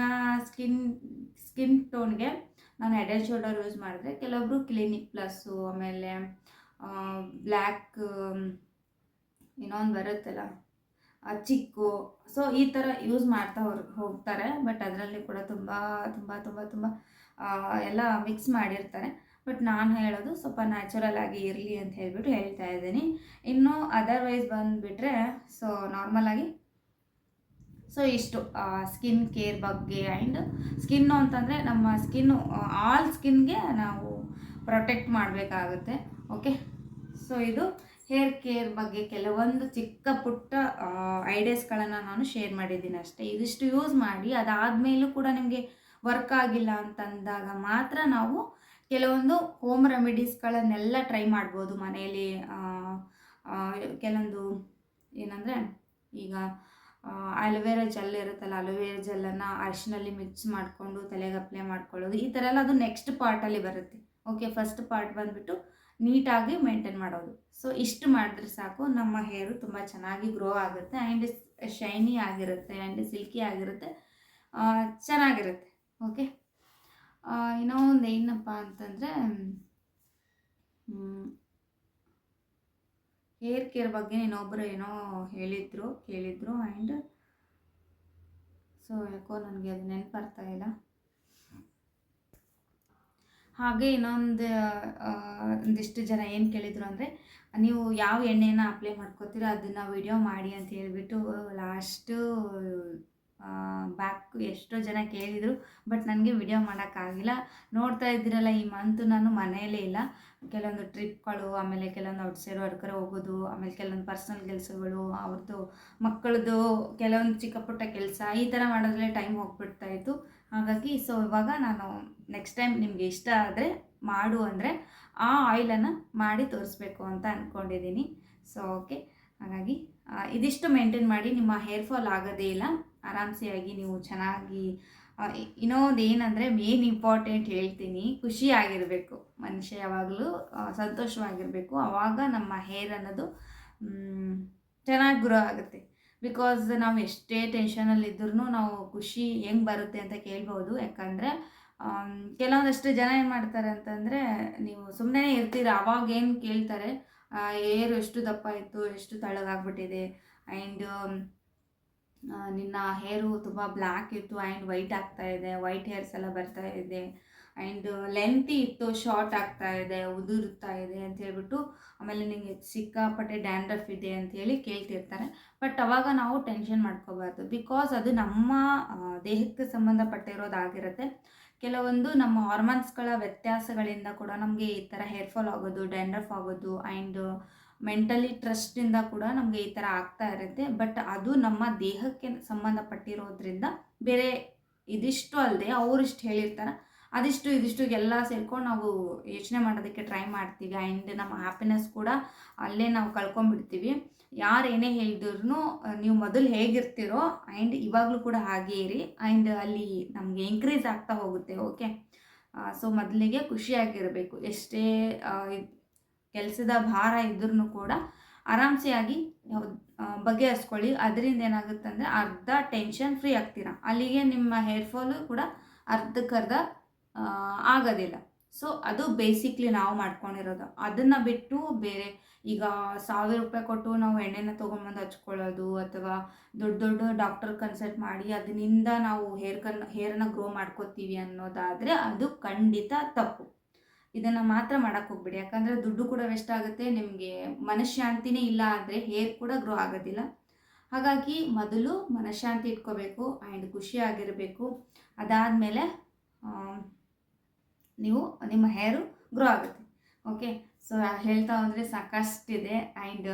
ಸ್ಕಿನ್ ಟೋನ್ಗೆ ನಾನು ಹೆಡ್ ಆ್ಯಂಡ್ ಶೋಲ್ಡರ್ ಯೂಸ್ ಮಾಡಿದ್ರೆ, ಕೆಲವೊಬ್ಬರು ಕ್ಲಿನಿಕ್ ಪ್ಲಸ್ಸು, ಆಮೇಲೆ ಬ್ಲ್ಯಾಕ್ ಇನ್ನೊಂದು ಬರುತ್ತಲ್ಲ ಚಿಕ್ಕು, ಸೊ ಈ ಥರ ಯೂಸ್ ಮಾಡ್ತಾ ಹೋಗ್ತಾರೆ. ಬಟ್ ಅದರಲ್ಲಿ ಕೂಡ ತುಂಬ ಎಲ್ಲ ಮಿಕ್ಸ್ ಮಾಡಿರ್ತಾರೆ. ಬಟ್ ನಾನು ಹೇಳೋದು ಸ್ವಲ್ಪ ನ್ಯಾಚುರಲ್ ಆಗಿ ಇರಲಿ ಅಂತ ಹೇಳ್ಬಿಟ್ಟು ಹೇಳ್ತಾ ಇದ್ದೀನಿ. ಇನ್ನು ಅದರ್ವೈಸ್ ಬಂದುಬಿಟ್ರೆ ಸೊ ನಾರ್ಮಲಾಗಿ ಸೊ ಇಷ್ಟು ಸ್ಕಿನ್ ಕೇರ್ ಬಗ್ಗೆ. ಆ್ಯಂಡ್ ಸ್ಕಿನ್ನು ಅಂತಂದರೆ ನಮ್ಮ ಸ್ಕಿನ್ನು ಆಲ್ ಸ್ಕಿನ್ಗೆ ನಾವು ಪ್ರೊಟೆಕ್ಟ್ ಮಾಡಬೇಕಾಗುತ್ತೆ. ಓಕೆ, ಸೊ ಇದು ಹೇರ್ ಕೇರ್ ಬಗ್ಗೆ ಕೆಲವೊಂದು ಚಿಕ್ಕ ಪುಟ್ಟ ಐಡಿಯಾಸ್ಗಳನ್ನು ನಾನು ಶೇರ್ ಮಾಡಿದ್ದೀನಿ ಅಷ್ಟೇ. ಇದಿಷ್ಟು ಯೂಸ್ ಮಾಡಿ ಅದಾದಮೇಲೂ ಕೂಡ ನಿಮಗೆ ವರ್ಕ್ ಆಗಿಲ್ಲ ಅಂತಂದಾಗ ಮಾತ್ರ ನಾವು ಕೆಲವೊಂದು ಹೋಮ್ ರೆಮಿಡೀಸ್ಗಳನ್ನೆಲ್ಲ ಟ್ರೈ ಮಾಡ್ಬೋದು ಮನೆಯಲ್ಲಿ. ಕೆಲವೊಂದು ಏನಂದರೆ ಈಗ ಅಲೋವೆರಾ ಜೆಲ್ ಇರುತ್ತಲ್ಲ, ಅಲೋವೆರಾ ಜೆಲ್ಲನ್ನು ಅರಿಶಿನಲ್ಲಿ ಮಿಕ್ಸ್ ಮಾಡಿಕೊಂಡು ತಲೆಗೆ ಅಪ್ಲೈ ಮಾಡ್ಕೊಳ್ಳೋದು, ಈ ಥರ ಎಲ್ಲ ಅದು ನೆಕ್ಸ್ಟ್ ಪಾರ್ಟಲ್ಲಿ ಬರುತ್ತೆ. ಓಕೆ, ಫಸ್ಟ್ ಪಾರ್ಟ್ ಬಂದುಬಿಟ್ಟು ನೀಟಾಗಿ ಮೇಂಟೈನ್ ಮಾಡೋದು. ಸೊ ಇಷ್ಟು ಮಾಡಿದ್ರೆ ಸಾಕು, ನಮ್ಮ ಹೇರು ತುಂಬ ಚೆನ್ನಾಗಿ ಗ್ರೋ ಆಗುತ್ತೆ, ಆ್ಯಂಡ್ ಶೈನಿ ಆಗಿರುತ್ತೆ, ಆ್ಯಂಡ್ ಸಿಲ್ಕಿ ಆಗಿರುತ್ತೆ, ಚೆನ್ನಾಗಿರುತ್ತೆ. ಓಕೆ, ಇನ್ನೂ ಒಂದು ಏನಪ್ಪ ಅಂತಂದರೆ ಹೇರ್ ಕೇರ್ ಬಗ್ಗೆ ಇನ್ನೊಬ್ಬರು ಏನೋ ಕೇಳಿದ್ರು. ಆ್ಯಂಡ್ ಸೊ ಯಾಕೋ ನನಗೆ ಅದು ನೆನಪು ಬರ್ತಾ ಇಲ್ಲ. ಹಾಗೆ ಒಂದಿಷ್ಟು ಜನ ಏನು ಕೇಳಿದರು ಅಂದರೆ, ನೀವು ಯಾವ ಎಣ್ಣೆನ ಅಪ್ಲೈ ಮಾಡ್ಕೋತೀರ ಅದನ್ನು ವಿಡಿಯೋ ಮಾಡಿ ಅಂತ ಹೇಳ್ಬಿಟ್ಟು ಲಾಸ್ಟು ಬ್ಯಾಕ್ ಎಷ್ಟೋ ಜನ ಕೇಳಿದರು, ಬಟ್ ನನಗೆ ವಿಡಿಯೋ ಮಾಡೋಕ್ಕಾಗಿಲ್ಲ. ನೋಡ್ತಾ ಇದ್ದೀರಲ್ಲ, ಈ ಮಂತು ನಾನು ಮನೆಯಲ್ಲೇ ಇಲ್ಲ. ಕೆಲವೊಂದು ಟ್ರಿಪ್ಗಳು, ಆಮೇಲೆ ಕೆಲವೊಂದು ಔಟ್ಸೈಡ್ ಹೊರಗಡೆ ಹೋಗೋದು, ಆಮೇಲೆ ಕೆಲವೊಂದು ಪರ್ಸ್ನಲ್ ಕೆಲಸಗಳು, ಅವ್ರದ್ದು ಮಕ್ಕಳದ್ದು ಕೆಲವೊಂದು ಚಿಕ್ಕ ಪುಟ್ಟ ಕೆಲಸ, ಈ ಥರ ಮಾಡೋದ್ರಲ್ಲೇ ಟೈಮ್ ಹೋಗ್ಬಿಡ್ತಾಯಿತ್ತು. ಹಾಗಾಗಿ ಸೊ ಇವಾಗ ನಾನು ನೆಕ್ಸ್ಟ್ ಟೈಮ್ ನಿಮಗೆ ಇಷ್ಟ ಆದರೆ ಮಾಡು ಅಂದರೆ ಆ ಆಯಿಲನ್ನು ಮಾಡಿ ತೋರಿಸ್ಬೇಕು ಅಂತ ಅಂದ್ಕೊಂಡಿದ್ದೀನಿ. ಸೊ ಓಕೆ, ಹಾಗಾಗಿ ಇದಿಷ್ಟು ಮೇಂಟೈನ್ ಮಾಡಿ ನಿಮ್ಮ ಹೇರ್ ಫಾಲ್ ಆಗೋದೇ ಇಲ್ಲ. ಆರಾಮ್ಸೆಯಾಗಿ ನೀವು ಚೆನ್ನಾಗಿ ಇನ್ನೊಂದು ಏನಂದರೆ ಮೇನ್ ಇಂಪಾರ್ಟೆಂಟ್ ಹೇಳ್ತೀನಿ, ಖುಷಿಯಾಗಿರಬೇಕು ಮನುಷ್ಯ, ಯಾವಾಗಲೂ ಸಂತೋಷವಾಗಿರಬೇಕು. ಆವಾಗ ನಮ್ಮ ಹೇರ್ ಅನ್ನೋದು ಚೆನ್ನಾಗಿ ಗ್ರೋ ಆಗುತ್ತೆ. ಬಿಕಾಸ್ ನಾವು ಎಷ್ಟೇ ಟೆನ್ಷನಲ್ಲಿದ್ದರೂ ನಾವು ಖುಷಿ ಹೆಂಗೆ ಬರುತ್ತೆ ಅಂತ ಕೇಳ್ಬೋದು. ಯಾಕಂದರೆ ಕೆಲವೊಂದಷ್ಟು ಜನ ಏನು ಮಾಡ್ತಾರೆ ಅಂತಂದರೆ, ನೀವು ಸುಮ್ಮನೆ ಇರ್ತೀರ, ಅವಾಗ ಏನು ಕೇಳ್ತಾರೆ, ಹೇರು ಎಷ್ಟು ದಪ್ಪ ಇತ್ತು, ಎಷ್ಟು ತೆಳ್ಳಗಾಗ್ಬಿಟ್ಟಿದೆ, ಆ್ಯಂಡ್ ನಿನ್ನ ಹೇರು ತುಂಬ ಬ್ಲ್ಯಾಕ್ ಇತ್ತು ಆ್ಯಂಡ್ ವೈಟ್ ಆಗ್ತಾ ಇದೆ, ವೈಟ್ ಹೇರ್ಸ್ ಎಲ್ಲ ಬರ್ತಾ ಇದೆ, ಆ್ಯಂಡ್ ಲೆಂತಿ ಇತ್ತು ಶಾರ್ಟ್ ಆಗ್ತಾ ಇದೆ, ಉದುರುತ್ತಾ ಇದೆ ಅಂತ ಹೇಳ್ಬಿಟ್ಟು, ಆಮೇಲೆ ನಿಮಗೆ ಸಿಕ್ಕಾಪಟ್ಟೆ ಡ್ಯಾಂಡ್ರಫ್ ಇದೆ ಅಂಥೇಳಿ ಕೇಳ್ತಿರ್ತಾರೆ. ಬಟ್ ಅವಾಗ ನಾವು ಟೆನ್ಷನ್ ಮಾಡ್ಕೋಬಾರ್ದು. ಬಿಕಾಸ್ ಅದು ನಮ್ಮ ದೇಹಕ್ಕೆ ಸಂಬಂಧಪಟ್ಟಿರೋದಾಗಿರುತ್ತೆ. ಕೆಲವೊಂದು ನಮ್ಮ ಹಾರ್ಮೋನ್ಸ್ಗಳ ವ್ಯತ್ಯಾಸಗಳಿಂದ ಕೂಡ ನಮಗೆ ಈ ಥರ ಹೇರ್ ಫಾಲ್ ಆಗೋದು, ಡ್ಯಾಂಡ್ರಫ್ ಆಗೋದು, ಆ್ಯಂಡ್ ಮೆಂಟಲಿ ಟ್ರಸ್ಟಿಂದ ಕೂಡ ನಮಗೆ ಈ ಥರ ಆಗ್ತಾ ಇರುತ್ತೆ. ಬಟ್ ಅದು ನಮ್ಮ ದೇಹಕ್ಕೆ ಸಂಬಂಧಪಟ್ಟಿರೋದ್ರಿಂದ ಬೇರೆ ಇದಿಷ್ಟು ಅಲ್ಲದೆ ಅವರಿಷ್ಟು ಹೇಳಿರ್ತಾರೆ, ಅದಿಷ್ಟು ಇದಿಷ್ಟು ಎಲ್ಲ ಸೇರ್ಕೊಂಡು ನಾವು ಯೋಚನೆ ಮಾಡೋದಕ್ಕೆ ಟ್ರೈ ಮಾಡ್ತೀವಿ. ಆ್ಯಂಡ್ ನಮ್ಮ ಹ್ಯಾಪಿನೆಸ್ ಕೂಡ ಅಲ್ಲೇ ನಾವು ಕಳ್ಕೊಂಡ್ಬಿಡ್ತೀವಿ. ಯಾರು ಏನೇ ಹೇಳಿದ್ರು ನೀವು ಮೊದಲು ಹೇಗಿರ್ತೀರೋ ಆ್ಯಂಡ್ ಇವಾಗಲೂ ಕೂಡ ಹಾಗೇ ಇರಿ, ಆ್ಯಂಡ್ ಅಲ್ಲಿ ನಮಗೆ ಇನ್ಕ್ರೀಸ್ ಆಗ್ತಾ ಹೋಗುತ್ತೆ. ಓಕೆ, ಸೊ ಮೊದಲಿಗೆ ಖುಷಿಯಾಗಿರಬೇಕು. ಎಷ್ಟೇ ಕೆಲಸದ ಭಾರ ಇದ್ರೂ ಕೂಡ ಆರಾಮ್ಸೆಯಾಗಿ ಬಗೆಹರಿಸ್ಕೊಳ್ಳಿ. ಅದರಿಂದ ಏನಾಗುತ್ತೆ ಅಂದರೆ ಅರ್ಧ ಟೆನ್ಷನ್ ಫ್ರೀ ಆಗ್ತೀರಾ, ಅಲ್ಲಿಗೆ ನಿಮ್ಮ ಹೇರ್ ಫಾಲು ಕೂಡ ಅರ್ಧಕ್ಕರ್ಧ ಆಗೋದಿಲ್ಲ. ಸೊ ಅದು ಬೇಸಿಕ್ಲಿ ನಾವು ಮಾಡ್ಕೊಂಡಿರೋದು. ಅದನ್ನು ಬಿಟ್ಟು ಬೇರೆ ಈಗ 1000 ರೂಪಾಯಿ ಕೊಟ್ಟು ನಾವು ಎಣ್ಣೆನ ತೊಗೊಂಡ್ಬಂದು ಹಚ್ಕೊಳ್ಳೋದು, ಅಥವಾ ದೊಡ್ಡ ದೊಡ್ಡ ಡಾಕ್ಟರ್ ಕನ್ಸಲ್ಟ್ ಮಾಡಿ ಅದರಿಂದ ನಾವು ಹೇರನ್ನು ಗ್ರೋ ಮಾಡ್ಕೋತೀವಿ ಅನ್ನೋದಾದರೆ ಅದು ಖಂಡಿತ ತಪ್ಪು. ಇದನ್ನು ಮಾತ್ರ ಮಾಡೋಕ್ಕೆ ಹೋಗ್ಬಿಡಿ. ಯಾಕಂದರೆ ದುಡ್ಡು ಕೂಡ ವೇಸ್ಟ್ ಆಗುತ್ತೆ, ನಿಮಗೆ ಮನಃಶಾಂತಿನೇ ಇಲ್ಲ ಅಂದರೆ ಹೇರ್ ಕೂಡ ಗ್ರೋ ಆಗೋದಿಲ್ಲ. ಹಾಗಾಗಿ ಮೊದಲು ಮನಃಶಾಂತಿ ಇಟ್ಕೋಬೇಕು ಆ್ಯಂಡ್ ಖುಷಿಯಾಗಿರಬೇಕು. ಅದಾದಮೇಲೆ ನೀವು ನಿಮ್ಮ ಹೇರು ಗ್ರೋ ಆಗುತ್ತೆ. ಓಕೆ, ಸೊ ಹೇಳ್ತಾ ಹೋದರೆ ಸಾಕಷ್ಟಿದೆ. ಆ್ಯಂಡ್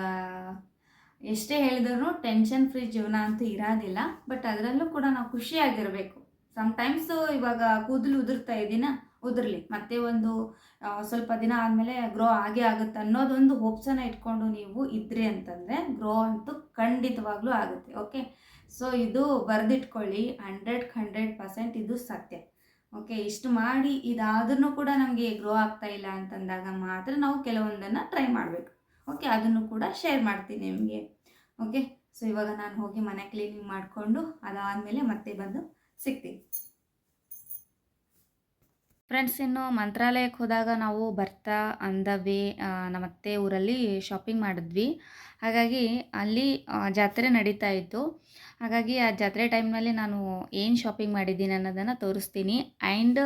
ಎಷ್ಟೇ ಹೇಳಿದ್ರು ಟೆನ್ಷನ್ ಫ್ರೀ ಜೀವನ ಅಂತೂ ಇರೋದಿಲ್ಲ. ಬಟ್ ಅದರಲ್ಲೂ ಕೂಡ ನಾವು ಖುಷಿಯಾಗಿರಬೇಕು. ಸಮ್ಟೈಮ್ಸು ಇವಾಗ ಕೂದಲು ಉದುರ್ತಾ ಇದ್ದೀನ, ಉದುರಲಿ, ಮತ್ತೆ ಒಂದು ಸ್ವಲ್ಪ ದಿನ ಆದಮೇಲೆ ಗ್ರೋ ಆಗೇ ಆಗುತ್ತೆ ಅನ್ನೋದೊಂದು ಹೋಪ್ಸನ್ನು ಇಟ್ಕೊಂಡು ನೀವು ಇದ್ರಿ ಅಂತಂದರೆ ಗ್ರೋ ಅಂತೂ ಖಂಡಿತವಾಗ್ಲೂ ಆಗುತ್ತೆ. ಓಕೆ, ಸೊ ಇದು ಬರೆದಿಟ್ಕೊಳ್ಳಿ, 100% ಇದು ಸತ್ಯ. ಓಕೆ, ಇಷ್ಟು ಮಾಡಿ ಇದಾದ್ರೂ ಕೂಡ ನಮಗೆ ಗ್ರೋ ಆಗ್ತಾ ಇಲ್ಲ ಅಂತಂದಾಗ ಮಾತ್ರ ನಾವು ಕೆಲವೊಂದನ್ನು ಟ್ರೈ ಮಾಡಬೇಕು. ಓಕೆ, ಅದನ್ನು ಕೂಡ ಶೇರ್ ಮಾಡ್ತೀನಿ ನಿಮಗೆ. ಓಕೆ, ಸೊ ಇವಾಗ ನಾನು ಹೋಗಿ ಮನೆ ಕ್ಲೀನಿಂಗ್ ಮಾಡಿಕೊಂಡು ಅದಾದಮೇಲೆ ಮತ್ತೆ ಬಂದು ಸಿಗ್ತೀನಿ. ಫ್ರೆಂಡ್ಸ್, ಇನ್ನು ಮಂತ್ರಾಲಯಕ್ಕೆ ಹೋದಾಗ ನಾವು ಬರ್ತಾ ಅಂದವೇ ನಮ್ಮತ್ತೆ ಊರಲ್ಲಿ ಶಾಪಿಂಗ್ ಮಾಡಿದ್ವಿ. ಹಾಗಾಗಿ ಅಲ್ಲಿ ಜಾತ್ರೆ ನಡೀತಾ ಇತ್ತು. ಹಾಗಾಗಿ ಆ ಜಾತ್ರೆ ಟೈಮ್ನಲ್ಲಿ ನಾನು ಏನು ಶಾಪಿಂಗ್ ಮಾಡಿದ್ದೀನಿ ಅನ್ನೋದನ್ನು ತೋರಿಸ್ತೀನಿ. ಆ್ಯಂಡ್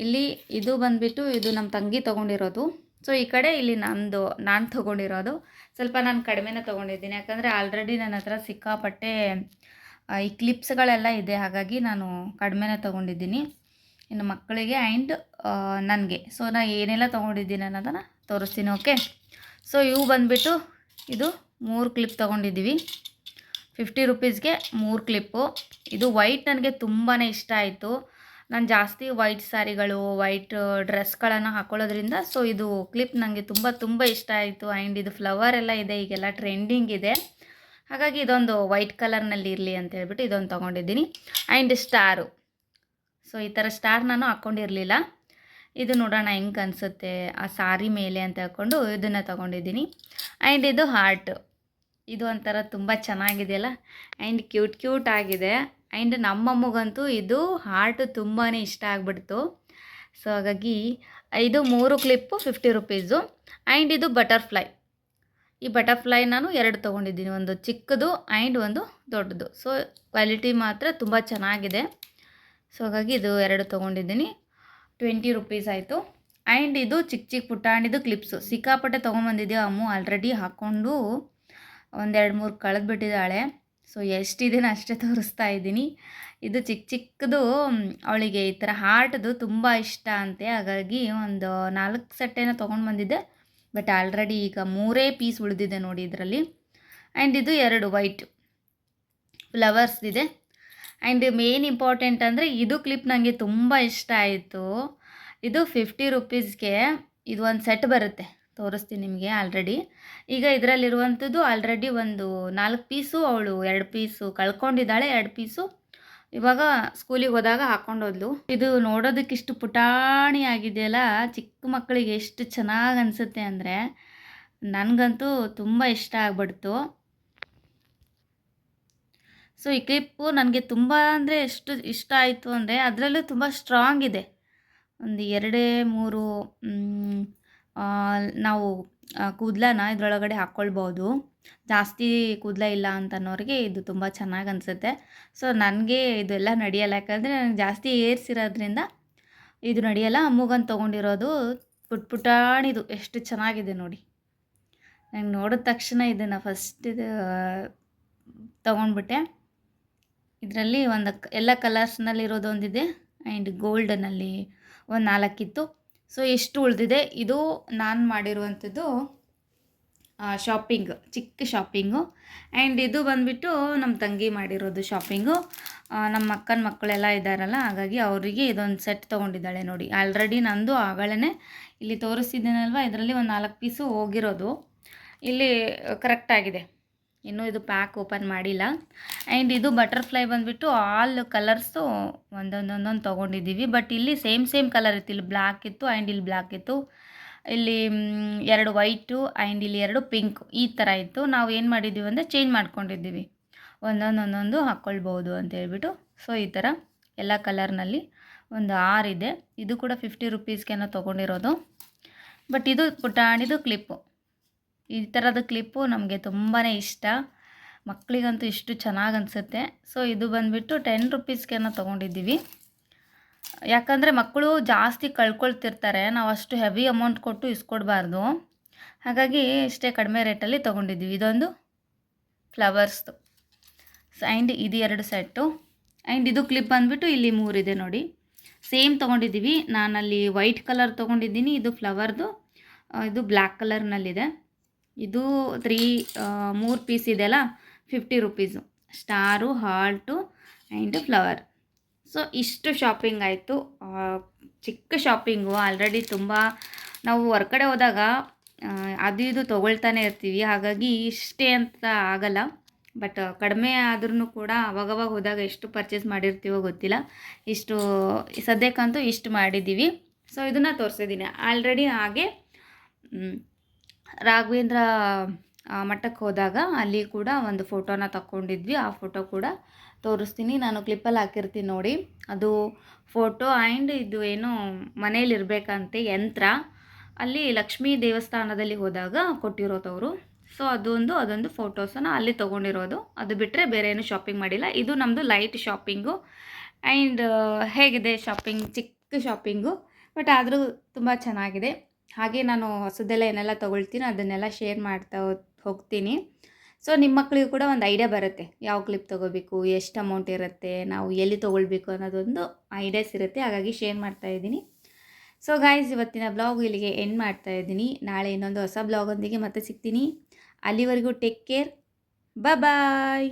ಇಲ್ಲಿ ಇದು ಬಂದುಬಿಟ್ಟು ಇದು ನಮ್ಮ ತಂಗಿ ತೊಗೊಂಡಿರೋದು. ಸೊ ಈ ಕಡೆ ಇಲ್ಲಿ ನಾನು ತೊಗೊಂಡಿರೋದು ಸ್ವಲ್ಪ ನಾನು ಕಡಿಮೆನೇ ತೊಗೊಂಡಿದ್ದೀನಿ. ಯಾಕಂದರೆ ಆಲ್ರೆಡಿ ನನ್ನ ಹತ್ರ ಸಿಕ್ಕಾಪಟ್ಟೆ ಈ ಕ್ಲಿಪ್ಸ್ಗಳೆಲ್ಲ ಇದೆ. ಹಾಗಾಗಿ ನಾನು ಕಡಿಮೆನೇ ತೊಗೊಂಡಿದ್ದೀನಿ ಇನ್ನು ಮಕ್ಕಳಿಗೆ ಆ್ಯಂಡ್ ನನಗೆ. ಸೊ ನಾನು ಏನೆಲ್ಲ ತೊಗೊಂಡಿದ್ದೀನಿ ಅನ್ನೋದನ್ನು ತೋರಿಸ್ತೀನಿ. ಓಕೆ, ಸೊ ಇವು ಬಂದುಬಿಟ್ಟು ಇದು 3 ಕ್ಲಿಪ್ ತೊಗೊಂಡಿದ್ದೀವಿ. 50 ರುಪೀಸ್ಗೆ 3 ಕ್ಲಿಪ್ಪು. ಇದು ವೈಟ್ ನನಗೆ ತುಂಬಾ ಇಷ್ಟ ಆಯಿತು. ನಾನು ಜಾಸ್ತಿ ವೈಟ್ ಸ್ಯಾರಿಗಳು, ವೈಟ್ ಡ್ರೆಸ್ಗಳನ್ನು ಹಾಕ್ಕೊಳ್ಳೋದ್ರಿಂದ ಸೊ ಇದು ಕ್ಲಿಪ್ ನನಗೆ ತುಂಬ ಇಷ್ಟ ಆಯಿತು. ಆ್ಯಂಡ್ ಇದು ಫ್ಲವರ್ ಎಲ್ಲ ಇದೆ, ಈಗೆಲ್ಲ ಟ್ರೆಂಡಿಂಗ್ ಇದೆ. ಹಾಗಾಗಿ ಇದೊಂದು ವೈಟ್ ಕಲರ್ನಲ್ಲಿ ಇರಲಿ ಅಂತ ಹೇಳ್ಬಿಟ್ಟು ಇದೊಂದು ತೊಗೊಂಡಿದ್ದೀನಿ. ಆ್ಯಂಡ್ ಸ್ಟಾರು, ಸೊ ಈ ಥರ ಸ್ಟಾರ್ ನಾನು ಹಾಕ್ಕೊಂಡಿರಲಿಲ್ಲ. ಇದು ನೋಡೋಣ ಹೆಂಗೆ ಅನಿಸುತ್ತೆ ಆ ಸಾರಿ ಮೇಲೆ ಅಂತ ಹೇಳ್ಕೊಂಡು ಇದನ್ನು ತೊಗೊಂಡಿದ್ದೀನಿ. ಆ್ಯಂಡ್ ಇದು ಹಾರ್ಟ್, ಇದು ಒಂಥರ ತುಂಬ ಚೆನ್ನಾಗಿದೆಯಲ್ಲ, ಆ್ಯಂಡ್ ಕ್ಯೂಟ್ ಆಗಿದೆ. ಆ್ಯಂಡ್ ನಮ್ಮಮ್ಮಗಂತೂ ಇದು ಹಾರ್ಟ್ ತುಂಬಾ ಇಷ್ಟ ಆಗಿಬಿಡ್ತು. ಸೊ ಹಾಗಾಗಿ ಇದು 3 ಕ್ಲಿಪ್ಪು 50 ರುಪೀಸು. ಆ್ಯಂಡ್ ಇದು ಬಟರ್ಫ್ಲೈ. ಈ ಬಟರ್ಫ್ಲೈ ನಾನು 2 ತೊಗೊಂಡಿದ್ದೀನಿ, ಒಂದು ಚಿಕ್ಕದು ಆ್ಯಂಡ್ ಒಂದು ದೊಡ್ಡದು. ಸೊ ಕ್ವಾಲಿಟಿ ಮಾತ್ರ ತುಂಬ ಚೆನ್ನಾಗಿದೆ. ಸೊ ಹಾಗಾಗಿ ಇದು 2 ತೊಗೊಂಡಿದ್ದೀನಿ. 20 ರುಪೀಸ್ ಆಯಿತು. ಆ್ಯಂಡ್ ಇದು ಚಿಕ್ಕ ಪುಟ್ಟಾಣಿದು ಕ್ಲಿಪ್ಸು ಸಿಕ್ಕಾಪಟ್ಟೆ ತೊಗೊಂಬಂದಿದ್ದೆ. ಅಮ್ಮು ಆಲ್ರೆಡಿ ಹಾಕ್ಕೊಂಡು 1-2-3 ಕಳೆದ್ಬಿಟ್ಟಿದ್ದಾಳೆ. ಸೊ ಎಷ್ಟಿದೆಯೋ ಅಷ್ಟೇ ತೋರಿಸ್ತಾ ಇದ್ದೀನಿ. ಇದು ಚಿಕ್ಕ ಚಿಕ್ಕದು ಅವಳಿಗೆ ಈ ಥರ ಹಾರ್ಟ್‌ದು ತುಂಬ ಇಷ್ಟ ಅಂತೆ. ಹಾಗಾಗಿ ಒಂದು 4 ಸೆಟ್ ಏನೋ ತೊಗೊಂಡು ಬಂದಿದ್ದೆ. ಬಟ್ ಆಲ್ರೆಡಿ ಈಗ 3 ಪೀಸ್ ಉಳಿದಿದೆ ನೋಡಿ ಇದರಲ್ಲಿ. ಆ್ಯಂಡ್ ಇದು 2 ವೈಟ್ ಫ್ಲವರ್ಸ್‌ದಿದೆ. ಆ್ಯಂಡ್ ಮೇನ್ ಇಂಪಾರ್ಟೆಂಟ್ ಅಂದರೆ ಇದು ಕ್ಲಿಪ್ ನನಗೆ ತುಂಬ ಇಷ್ಟ ಆಯಿತು. ಇದು 50 ರುಪೀಸ್‌ಗೆ ಇದು ಒಂದು ಸೆಟ್ ಬರುತ್ತೆ. ತೋರಿಸ್ತೀನಿ ನಿಮಗೆ ಆಲ್ರೆಡಿ. ಈಗ ಇದರಲ್ಲಿರುವಂಥದ್ದು ಆಲ್ರೆಡಿ ಒಂದು 4 ಪೀಸು ಅವಳು 2 ಪೀಸು ಕಳ್ಕೊಂಡಿದ್ದಾಳೆ. 2 ಪೀಸು ಇವಾಗ ಸ್ಕೂಲಿಗೆ ಹೋದಾಗ ಹಾಕ್ಕೊಂಡು ಹೋದ್ಲು. ಇದು ನೋಡೋದಕ್ಕೆ ಇಷ್ಟು ಪುಟಾಣಿ ಆಗಿದೆಯಲ್ಲ, ಚಿಕ್ಕ ಮಕ್ಕಳಿಗೆ ಎಷ್ಟು ಚೆನ್ನಾಗಿ ಅನಿಸುತ್ತೆ ಅಂದರೆ ನನಗಂತೂ ತುಂಬ ಇಷ್ಟ ಆಗ್ಬಿಡ್ತು. ಸೊ ಈ ಕ್ಲಿಪ್ಪು ನನಗೆ ತುಂಬ ಅಂದರೆ ಎಷ್ಟು ಇಷ್ಟ ಆಯಿತು ಅಂದರೆ ಅದರಲ್ಲೂ ತುಂಬ ಸ್ಟ್ರಾಂಗ್ ಇದೆ. ಒಂದು 2 3 ನಾವು ಕೂದಲನ್ನ ಇದರೊಳಗಡೆ ಹಾಕ್ಕೊಳ್ಬೋದು. ಜಾಸ್ತಿ ಕೂದಲ ಇಲ್ಲ ಅಂತ ಅನ್ನೋರಿಗೆ ಇದು ತುಂಬ ಚೆನ್ನಾಗಿ ಅನಿಸುತ್ತೆ. ಸೊ ನನಗೆ ಇದೆಲ್ಲ ನಡೆಯಲ್ಲ, ಯಾಕಂದರೆ ನನಗೆ ಜಾಸ್ತಿ ಏರ್ಸ್ ಇರೋದ್ರಿಂದ ಇದು ನಡೆಯಲ್ಲ. ಅಮ್ಮಗಂತ ತೊಗೊಂಡಿರೋದು ಪುಟಾಣಿದು ಎಷ್ಟು ಚೆನ್ನಾಗಿದೆ ನೋಡಿ. ನಂಗೆ ನೋಡಿದ ತಕ್ಷಣ ಇದನ್ನು ಫಸ್ಟ್ ತೊಗೊಂಡ್ಬಿಟ್ಟೆ. ಇದರಲ್ಲಿ ಒಂದು ಎಲ್ಲ ಕಲರ್ಸ್ನಲ್ಲಿರೋದು ಒಂದಿದೆ ಆ್ಯಂಡ್ ಗೋಲ್ಡನಲ್ಲಿ ಒಂದು 4 ಇತ್ತು. ಸೊ ಎಷ್ಟು ಉಳಿದಿದೆ. ಇದು ನಾನು ಮಾಡಿರುವಂಥದ್ದು ಶಾಪಿಂಗ್, ಚಿಕ್ಕ ಶಾಪಿಂಗು. ಆ್ಯಂಡ್ ಇದು ಬಂದುಬಿಟ್ಟು ನಮ್ಮ ತಂಗಿ ಮಾಡಿರೋದು ಶಾಪಿಂಗು. ನಮ್ಮ ಅಕ್ಕನ ಮಕ್ಕಳೆಲ್ಲ ಇದ್ದಾರಲ್ಲ, ಹಾಗಾಗಿ ಅವರಿಗೆ ಇದೊಂದು ಸೆಟ್ ತೊಗೊಂಡಿದ್ದಾಳೆ ನೋಡಿ. ಆಲ್ರೆಡಿ ನಂದು ಆಗಳೇ ಇಲ್ಲಿ ತೋರಿಸ್ತಿದ್ದೀನಲ್ವ, ಇದರಲ್ಲಿ ಒಂದು 4 ಪೀಸು ಹೋಗಿರೋದು ಇಲ್ಲಿ ಕರೆಕ್ಟಾಗಿದೆ. ಇನ್ನೂ ಇದು ಪ್ಯಾಕ್ ಓಪನ್ ಮಾಡಿಲ್ಲ. ಆ್ಯಂಡ್ ಇದು ಬಟರ್ಫ್ಲೈ ಬಂದುಬಿಟ್ಟು ಆಲ್ ಕಲರ್ಸು ಒಂದೊಂದೊಂದೊಂದು ತೊಗೊಂಡಿದ್ದೀವಿ. ಬಟ್ ಇಲ್ಲಿ ಸೇಮ್ ಕಲರ್ ಇತ್ತು. ಇಲ್ಲಿ ಬ್ಲ್ಯಾಕ್ ಇತ್ತು ಆ್ಯಂಡ್ ಇಲ್ಲಿ ಬ್ಲ್ಯಾಕ್ ಇತ್ತು. ಇಲ್ಲಿ 2 ವೈಟು ಆ್ಯಂಡ್ ಇಲ್ಲಿ 2 ಪಿಂಕ್ ಈ ಥರ ಇತ್ತು. ನಾವು ಏನು ಮಾಡಿದ್ದೀವಿ ಅಂದರೆ ಚೇಂಜ್ ಮಾಡ್ಕೊಂಡಿದ್ದೀವಿ, ಒಂದೊಂದೊಂದೊಂದು ಹಾಕ್ಕೊಳ್ಬೋದು ಅಂತ ಹೇಳ್ಬಿಟ್ಟು. ಸೊ ಈ ಥರ ಎಲ್ಲ ಕಲರ್ನಲ್ಲಿ ಒಂದು 6 ಇದೆ. ಇದು ಕೂಡ 50 ರುಪೀಸ್ಗೇನೋ ತೊಗೊಂಡಿರೋದು. ಬಟ್ ಇದು ಪುಟಾಣಿದು ಕ್ಲಿಪ್ಪು. ಈ ಥರದ ಕ್ಲಿಪ್ಪು ನಮಗೆ ತುಂಬಾ ಇಷ್ಟ. ಮಕ್ಕಳಿಗಂತೂ ಇಷ್ಟು ಚೆನ್ನಾಗಿ ಅನಿಸುತ್ತೆ. ಸೊ ಇದು ಬಂದುಬಿಟ್ಟು 10 ರುಪೀಸ್ಗೇನೋ ತೊಗೊಂಡಿದ್ದೀವಿ. ಯಾಕಂದರೆ ಮಕ್ಕಳು ಜಾಸ್ತಿ ಕಳ್ಕೊಳ್ತಿರ್ತಾರೆ, ನಾವು ಅಷ್ಟು ಹೆವಿ ಅಮೌಂಟ್ ಕೊಟ್ಟು ಇಸ್ಕೊಡ್ಬಾರ್ದು. ಹಾಗಾಗಿ ಇಷ್ಟೇ ಕಡಿಮೆ ರೇಟಲ್ಲಿ ತೊಗೊಂಡಿದ್ದೀವಿ. ಇದೊಂದು ಫ್ಲವರ್ಸ್ದು ಆ್ಯಂಡ್ ಇದು 2 ಸೆಟ್ಟು. ಆ್ಯಂಡ್ ಇದು ಕ್ಲಿಪ್ ಬಂದುಬಿಟ್ಟು ಇಲ್ಲಿ 3 ಇದೆ ನೋಡಿ. ಸೇಮ್ ತೊಗೊಂಡಿದ್ದೀವಿ. ನಾನಲ್ಲಿ ವೈಟ್ ಕಲರ್ ತೊಗೊಂಡಿದ್ದೀನಿ. ಇದು ಫ್ಲವರ್ದು, ಇದು ಬ್ಲ್ಯಾಕ್ ಕಲರ್ನಲ್ಲಿದೆ. ಇದು 3 ಪೀಸ್ ಇದೆಯಲ್ಲ, 50 rupees. Star, heart and flower. So ಇಷ್ಟು ಶಾಪಿಂಗ್ ಆಯಿತು. ಚಿಕ್ಕ ಶಾಪಿಂಗು. ಆಲ್ರೆಡಿ ತುಂಬ ನಾವು ಹೊರ್ಗಡೆ ಹೋದಾಗ ಅದು ಇದು ತೊಗೊಳ್ತಾನೆ ಇರ್ತೀವಿ, ಹಾಗಾಗಿ ಇಷ್ಟೇ ಅಂತ ಆಗಲ್ಲ. ಬಟ್ ಕಡಿಮೆ ಆದ್ರೂ ಕೂಡ ಅವಾಗವಾಗ ಹೋದಾಗ ಎಷ್ಟು ಪರ್ಚೇಸ್ ಮಾಡಿರ್ತೀವೋ ಗೊತ್ತಿಲ್ಲ. ಇಷ್ಟು ಸದ್ಯಕ್ಕಂತೂ ಇಷ್ಟು ಮಾಡಿದ್ದೀವಿ. ಸೊ ಇದನ್ನು ತೋರಿಸಿದ್ದೀನಿ ಆಲ್ರೆಡಿ. ಹಾಗೆ ರಾಘವೇಂದ್ರ ಮಠಕ್ಕೆ ಹೋದಾಗ ಅಲ್ಲಿ ಕೂಡ ಒಂದು ಫೋಟೋನ ತಗೊಂಡಿದ್ವಿ. ಆ ಫೋಟೋ ಕೂಡ ತೋರಿಸ್ತೀನಿ, ನಾನು ಕ್ಲಿಪ್ಪಲ್ಲಿ ಹಾಕಿರ್ತೀನಿ ನೋಡಿ. ಅದು ಫೋಟೋ ಆ್ಯಂಡ್ ಇದು ಏನು ಮನೇಲಿರಬೇಕಂತೆ ಯಂತ್ರ, ಅಲ್ಲಿ ಲಕ್ಷ್ಮೀ ದೇವಸ್ಥಾನದಲ್ಲಿ ಹೋದಾಗ ಕೊಟ್ಟಿರೋದವರು. ಸೊ ಅದೊಂದು ಫೋಟೋಸನ್ನು ಅಲ್ಲಿ ತೊಗೊಂಡಿರೋದು. ಅದು ಬಿಟ್ಟರೆ ಬೇರೆ ಏನು ಶಾಪಿಂಗ್ ಮಾಡಿಲ್ಲ. ಇದು ನಮ್ಮದು ಲೈಟ್ ಶಾಪಿಂಗು. ಆ್ಯಂಡ್ ಹೇಗಿದೆ ಶಾಪಿಂಗ್? ಚಿಕ್ಕ ಶಾಪಿಂಗು, ಬಟ್ ಆದರೂ ತುಂಬ ಚೆನ್ನಾಗಿದೆ. ಹಾಗೆ ನಾನು ಹೊಸದೆಲ್ಲ ಏನೆಲ್ಲ ತೊಗೊಳ್ತೀನಿ ಅದನ್ನೆಲ್ಲ ಶೇರ್ ಮಾಡ್ತಾ ಹೋಗ್ತೀನಿ. ಸೊ ನಿಮ್ಮ ಮಕ್ಕಳಿಗೂ ಕೂಡ ಒಂದು ಐಡಿಯಾ ಬರುತ್ತೆ, ಯಾವ ಕ್ಲಿಪ್ ತೊಗೋಬೇಕು, ಎಷ್ಟು ಅಮೌಂಟ್ ಇರುತ್ತೆ, ನಾವು ಎಲ್ಲಿ ತೊಗೊಳ್ಬೇಕು ಅನ್ನೋದೊಂದು ಐಡಿಯಾಸ್ ಇರುತ್ತೆ. ಹಾಗಾಗಿ ಶೇರ್ ಮಾಡ್ತಾಯಿದ್ದೀನಿ. ಸೊ ಗಾಯ್ಸ್, ಇವತ್ತಿನ ಬ್ಲಾಗ್ ಇಲ್ಲಿಗೆ ಎಂಡ್ ಮಾಡ್ತಾಯಿದ್ದೀನಿ. ನಾಳೆ ಇನ್ನೊಂದು ಹೊಸ ಬ್ಲಾಗೊಂದಿಗೆ ಮತ್ತೆ ಸಿಗ್ತೀನಿ. ಅಲ್ಲಿವರೆಗೂ ಟೇಕ್ ಕೇರ್, ಬಾಯ್.